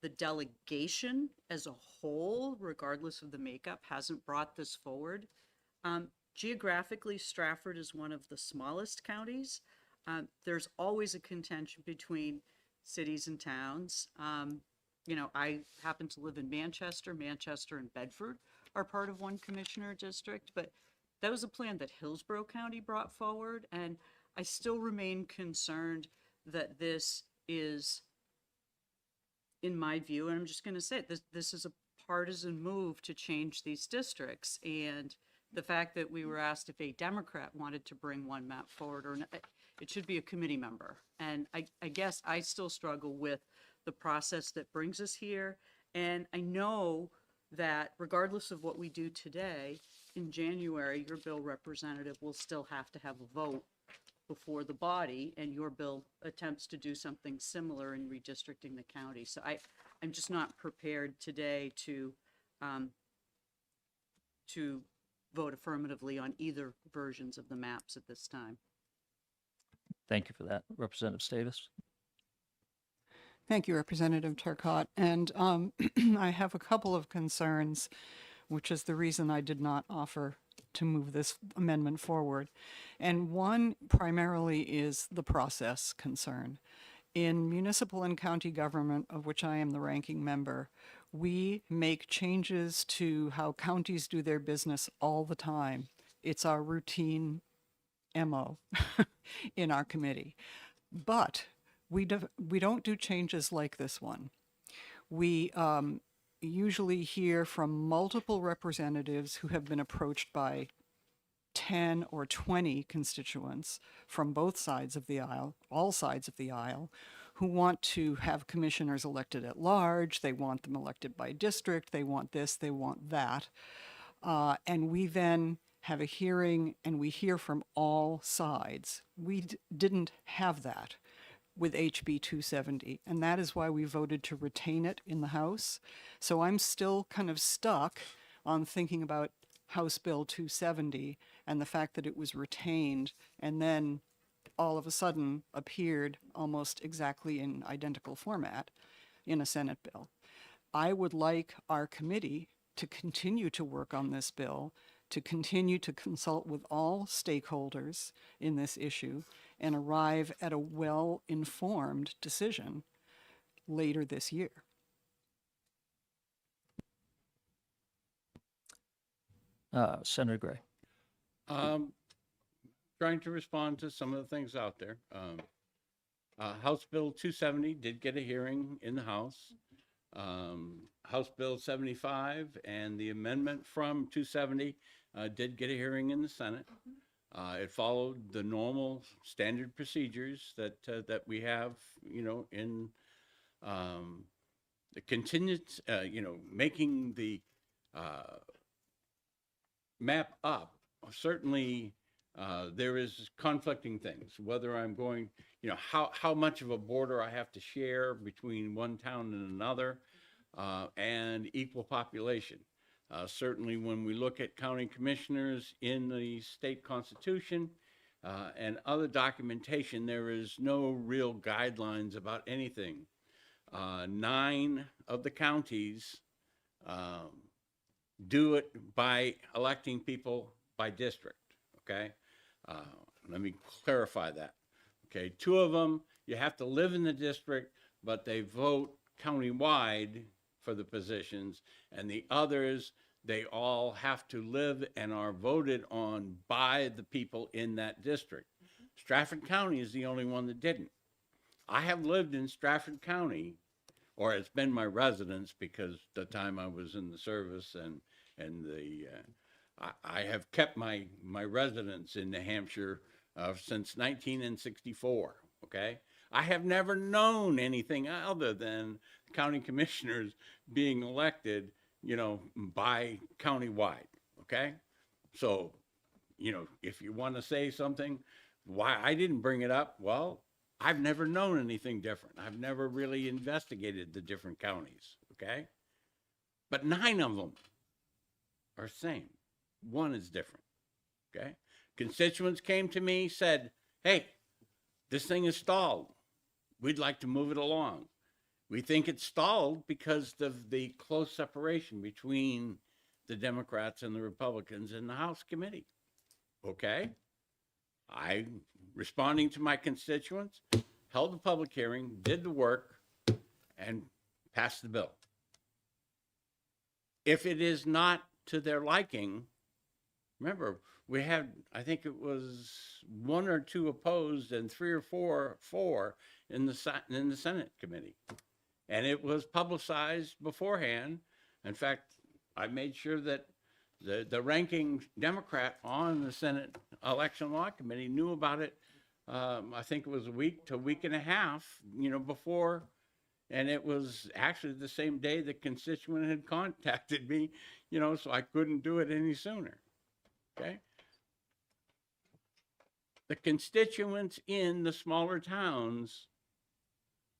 S12: the delegation as a whole, regardless of the makeup, hasn't brought this forward. Geographically, Stratford is one of the smallest counties. There's always a contention between cities and towns. You know, I happen to live in Manchester. Manchester and Bedford are part of one commissioner district, but that was a plan that Hillsborough County brought forward, and I still remain concerned that this is, in my view, and I'm just going to say it, this is a partisan move to change these districts. And the fact that we were asked if a Democrat wanted to bring one map forward or not, it should be a committee member. And I guess I still struggle with the process that brings us here. And I know that regardless of what we do today, in January, your bill representative will still have to have a vote before the body, and your bill attempts to do something similar in redistricting the county. So I'm just not prepared today to vote affirmatively on either versions of the maps at this time.
S6: Thank you for that. Representative Davis?
S15: Thank you, Representative Turcotte. And I have a couple of concerns, which is the reason I did not offer to move this amendment forward. And one primarily is the process concern. In municipal and county government, of which I am the ranking member, we make changes to how counties do their business all the time. It's our routine MO in our committee. But we don't do changes like this one. We usually hear from multiple representatives who have been approached by 10 or 20 constituents from both sides of the aisle, all sides of the aisle, who want to have commissioners elected at large. They want them elected by district. They want this, they want that. And we then have a hearing and we hear from all sides. We didn't have that with HB 270, and that is why we voted to retain it in the House. So I'm still kind of stuck on thinking about House Bill 270 and the fact that it was retained and then all of a sudden appeared almost exactly in identical format in a Senate bill. I would like our committee to continue to work on this bill, to continue to consult with all stakeholders in this issue and arrive at a well-informed decision later this year.
S6: Senator Gray.
S14: Trying to respond to some of the things out there. House Bill 270 did get a hearing in the House. House Bill 75 and the amendment from 270 did get a hearing in the Senate. It followed the normal standard procedures that we have, you know, in the contingent, you know, making the map up. Certainly, there is conflicting things, whether I'm going, you know, how much of a border I have to share between one town and another, and equal population. Certainly when we look at county commissioners in the state constitution, and other documentation, there is no real guidelines about anything. 9 of the counties do it by electing people by district, okay? Let me clarify that. Okay, 2 of them, you have to live in the district, but they vote countywide for the positions, and the others, they all have to live and are voted on by the people in that district. Stratford County is the only one that didn't. I have lived in Stratford County, or it's been my residence because the time I was in the service, and I have kept my residence in New Hampshire since 1964. Okay, I have never known anything other than county commissioners being elected, you know, by countywide. Okay, so, you know, if you want to say something, why I didn't bring it up, well, I've never known anything different. I've never really investigated the different counties. Okay, but 9 of them are the same. 1 is different. Okay, constituents came to me, said, hey, this thing is stalled. We'd like to move it along. We think it's stalled because of the close separation between the Democrats and the Republicans in the House committee. Okay, I, responding to my constituents, held the public hearing, did the work, and passed the bill. If it is not to their liking, remember, we had, I think it was 1 or 2 opposed and 3 or 4 for in the Senate committee. And it was publicized beforehand. In fact, I made sure that the ranking Democrat on the Senate Election Law Committee knew about it. I think it was a week to a week and a half, you know, before. And it was actually the same day the constituent had contacted me, you know, so I couldn't do it any sooner. Okay. The constituents in the smaller towns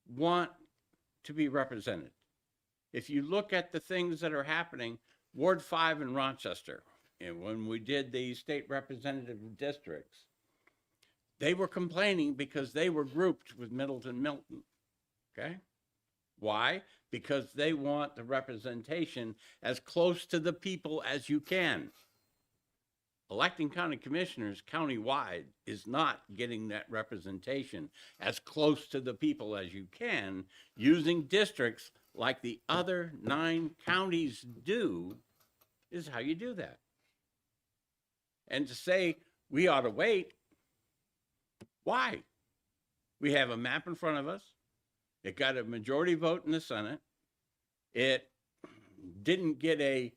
S14: want to be represented. If you look at the things that are happening, Ward 5 in Rochester, and when we did the state representative districts, they were complaining because they were grouped with Middleton Milton. Okay. Why? Because they want the representation as close to the people as you can. Electing county commissioners countywide is not getting that representation as close to the people as you can using districts like the other 9 counties do is how you do that. And to say we ought to wait, why? We have a map in front of us. It got a majority vote in the Senate. It didn't get a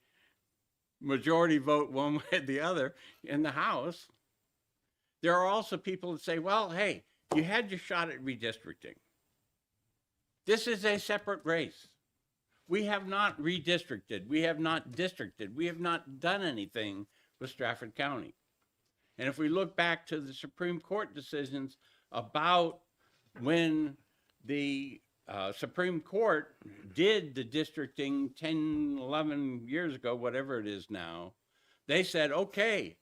S14: majority vote one way or the other in the House. There are also people that say, well, hey, you had your shot at redistricting. This is a separate race. We have not redistricted. We have not districted. We have not done anything with Stratford County. And if we look back to the Supreme Court decisions about when the Supreme Court did the districting 10, 11 years ago, whatever it is now, they said, okay,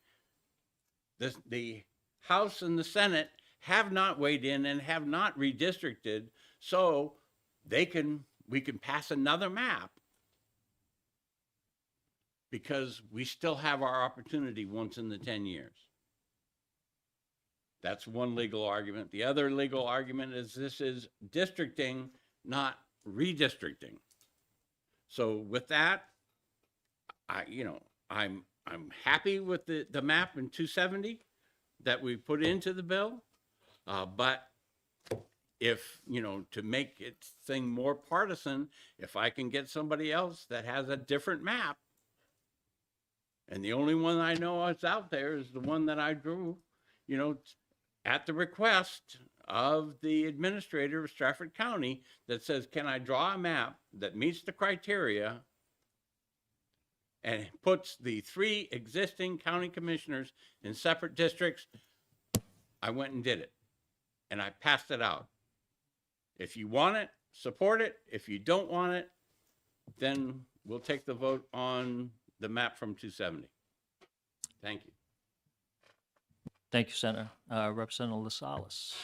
S14: the House and the Senate have not weighed in and have not redistricted, so we can pass another map because we still have our opportunity once in the 10 years. That's one legal argument. The other legal argument is this is districting, not redistricting. So with that, I'm happy with the map in 270 that we put into the bill. But if, to make it thing more partisan, if I can get somebody else that has a different map, and the only one I know that's out there is the one that I drew, at the request of the administrator of Stratford County that says, can I draw a map that meets the criteria and puts the 3 existing county commissioners in separate districts? I went and did it, and I passed it out. If you want it, support it. If you don't want it, then we'll take the vote on the map from 270. Thank you.
S6: Thank you, Senator. Representative Lascelles.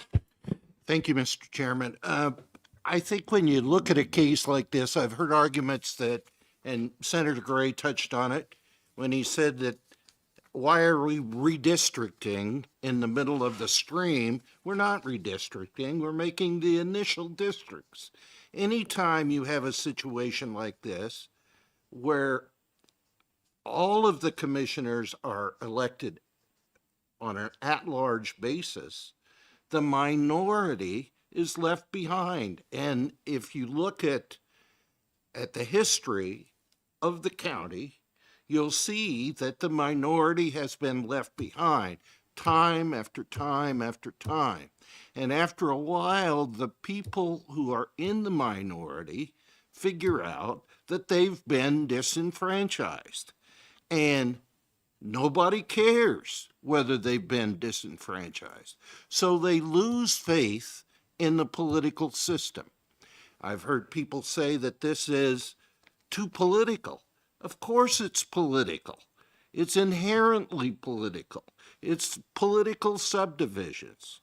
S16: Thank you, Mr. Chairman. I think when you look at a case like this, I've heard arguments that, and Senator Gray touched on it when he said that why are we redistricting in the middle of the stream? We're not redistricting, we're making the initial districts. Anytime you have a situation like this where all of the commissioners are elected on an at-large basis, the minority is left behind. And if you look at the history of the county, you'll see that the minority has been left behind time after time after time. And after a while, the people who are in the minority figure out that they've been disenfranchised. And nobody cares whether they've been disenfranchised. So they lose faith in the political system. I've heard people say that this is too political. Of course it's political. It's inherently political. It's political subdivisions.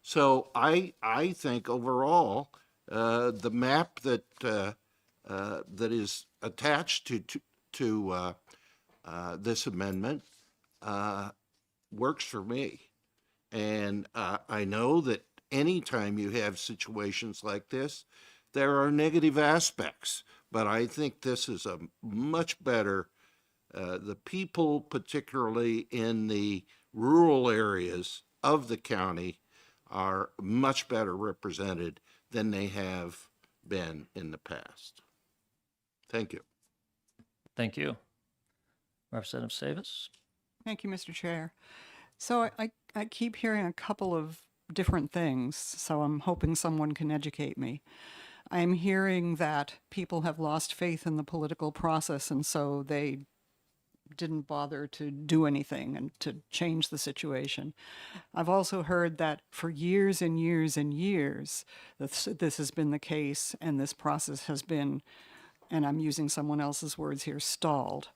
S16: So I think overall, the map that is attached to this amendment works for me. And I know that anytime you have situations like this, there are negative aspects, but I think this is a much better, the people, particularly in the rural areas of the county, are much better represented than they have been in the past. Thank you.
S6: Thank you. Representative Savas.
S15: Thank you, Mr. Chair. So I keep hearing a couple of different things, so I'm hoping someone can educate me. I'm hearing that people have lost faith in the political process, and so they didn't bother to do anything and to change the situation. I've also heard that for years and years and years, this has been the case, and this process has been, and I'm using someone else's words here, stalled.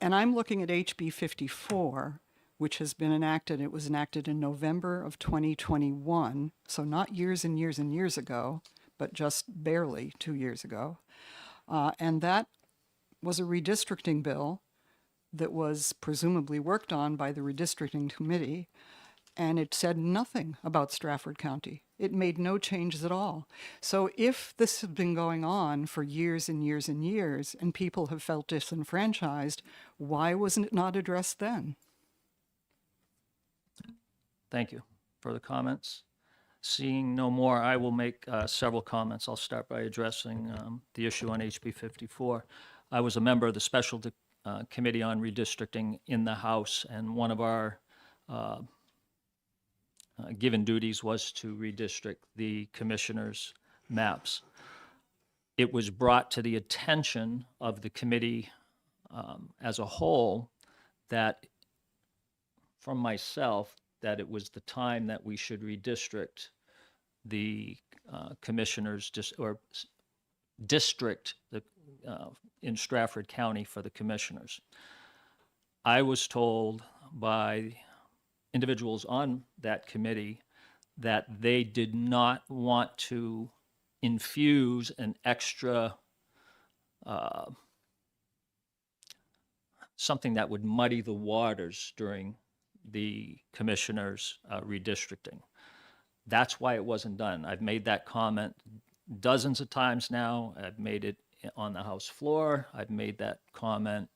S15: And I'm looking at HB 54, which has been enacted. It was enacted in November of 2021, so not years and years and years ago, but just barely 2 years ago. And that was a redistricting bill that was presumably worked on by the redistricting committee, and it said nothing about Stratford County. It made no changes at all. So if this has been going on for years and years and years, and people have felt disenfranchised, why wasn't it not addressed then?
S6: Thank you. Further comments? Seeing no more, I will make several comments. I'll start by addressing the issue on HB 54. I was a member of the Special Committee on Redistricting in the House, and one of our given duties was to redistrict the commissioners' maps. It was brought to the attention of the committee as a whole that, from myself, that it was the time that we should redistrict the commissioners district in Stratford County for the commissioners. I was told by individuals on that committee that they did not want to infuse an extra something that would muddy the waters during the commissioners' redistricting. That's why it wasn't done. I've made that comment dozens of times now. I've made it on the House floor. I've made that comment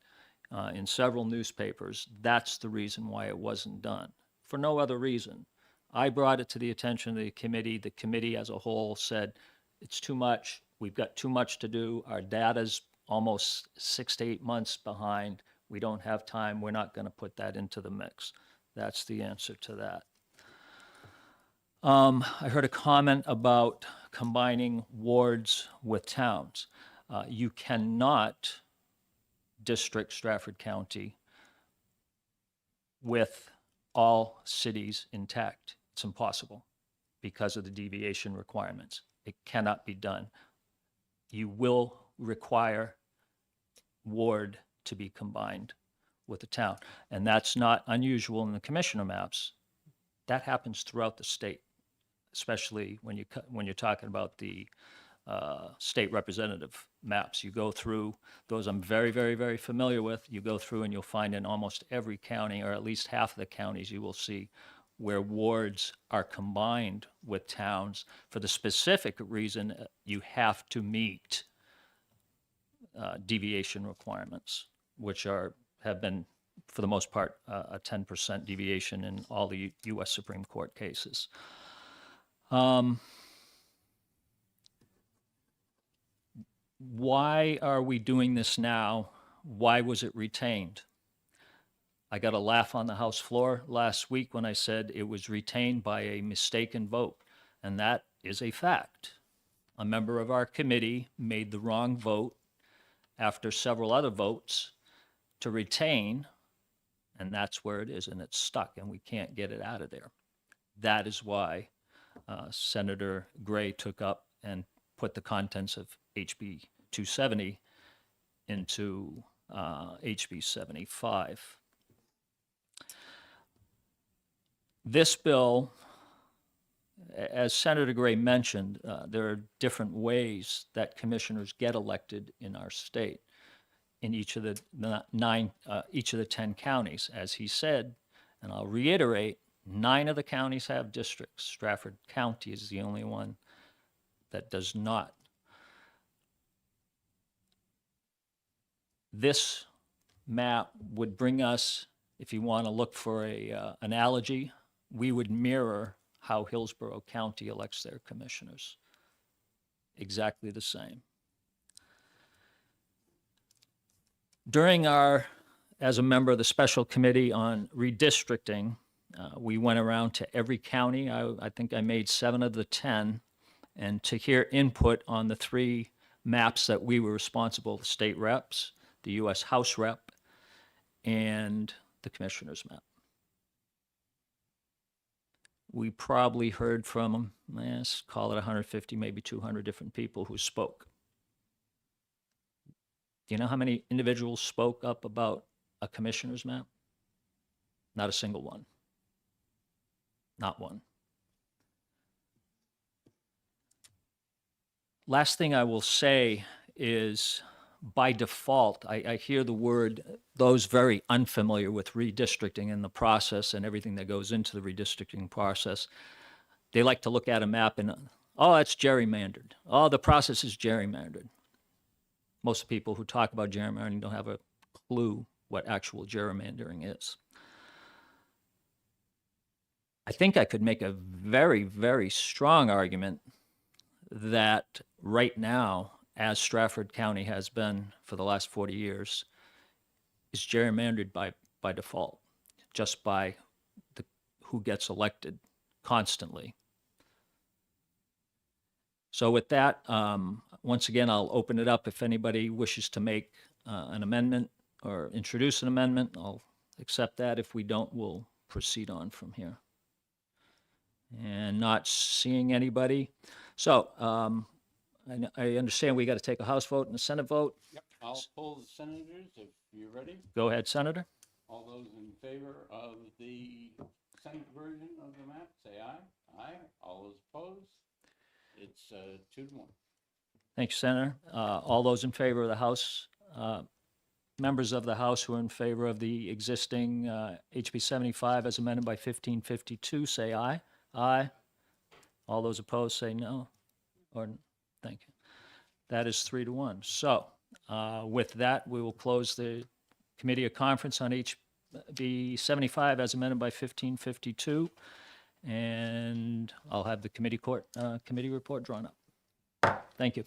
S6: in several newspapers. That's the reason why it wasn't done, for no other reason. I brought it to the attention of the committee. The committee as a whole said, it's too much. We've got too much to do. Our data's almost 6 to 8 months behind. We don't have time. We're not going to put that into the mix. That's the answer to that. I heard a comment about combining wards with towns. You cannot district Stratford County with all cities intact. It's impossible because of the deviation requirements. It cannot be done. You will require ward to be combined with the town. And that's not unusual in the commissioner maps. That happens throughout the state, especially when when you're talking about the state representative maps. You go through those I'm very, very, very familiar with. You go through and you'll find in almost every county, or at least half of the counties, you will see where wards are combined with towns for the specific reason you have to meet deviation requirements, which have been, for the most part, a 10% deviation in all the U.S. Supreme Court cases. Why are we doing this now? Why was it retained? I got a laugh on the House floor last week when I said it was retained by a mistaken vote, and that is a fact. A member of our committee made the wrong vote after several other votes to retain, and that's where it is, and it's stuck, and we can't get it out of there. That is why Senator Gray took up and put the contents of HB 270 into HB 75. This bill, as Senator Gray mentioned, there are different ways that commissioners get elected in our state in each of the 10 counties. As he said, and I'll reiterate, 9 of the counties have districts. Stratford County is the only one that does not. This map would bring us, if you want to look for a analogy, we would mirror how Hillsborough County elects their commissioners. Exactly the same. During as a member of the special committee on redistricting, we went around to every county. I think I made 7 of the 10, and to hear input on the 3 maps that we were responsible, the state reps, the U.S. House rep, and the commissioner's map. We probably heard from, let's call it 150, maybe 200 different people who spoke. Do you know how many individuals spoke up about a commissioner's map? Not a single one. Not one. Last thing I will say is, by default, I hear the word, those very unfamiliar with redistricting and the process and everything that goes into the redistricting process, they like to look at a map and, oh, it's gerrymandered. Oh, the process is gerrymandered. Most people who talk about gerrymandering don't have a clue what actual gerrymandering is. I think I could make a very, very strong argument that right now, as Stratford County has been for the last 40 years, is gerrymandered by default, just by who gets elected constantly. So with that, once again, I'll open it up. If anybody wishes to make an amendment or introduce an amendment, I'll accept that. If we don't, we'll proceed on from here. And not seeing anybody. So I understand we got to take a House vote and a Senate vote.
S14: Yep, I'll pull the senators if you're ready.
S6: Go ahead, Senator.
S14: All those in favor of the Senate version of the map, say aye. Aye. All those opposed? It's 2-1.
S6: Thank you, Senator. All those in favor of the House, members of the House who are in favor of the existing HB 75 as amended by 1552, say aye. Aye. All those opposed say no. Or thank you. That is 3-1. So with that, we will close the committee of conference on HB 75 as amended by 1552, and I'll have the committee report drawn up. Thank you.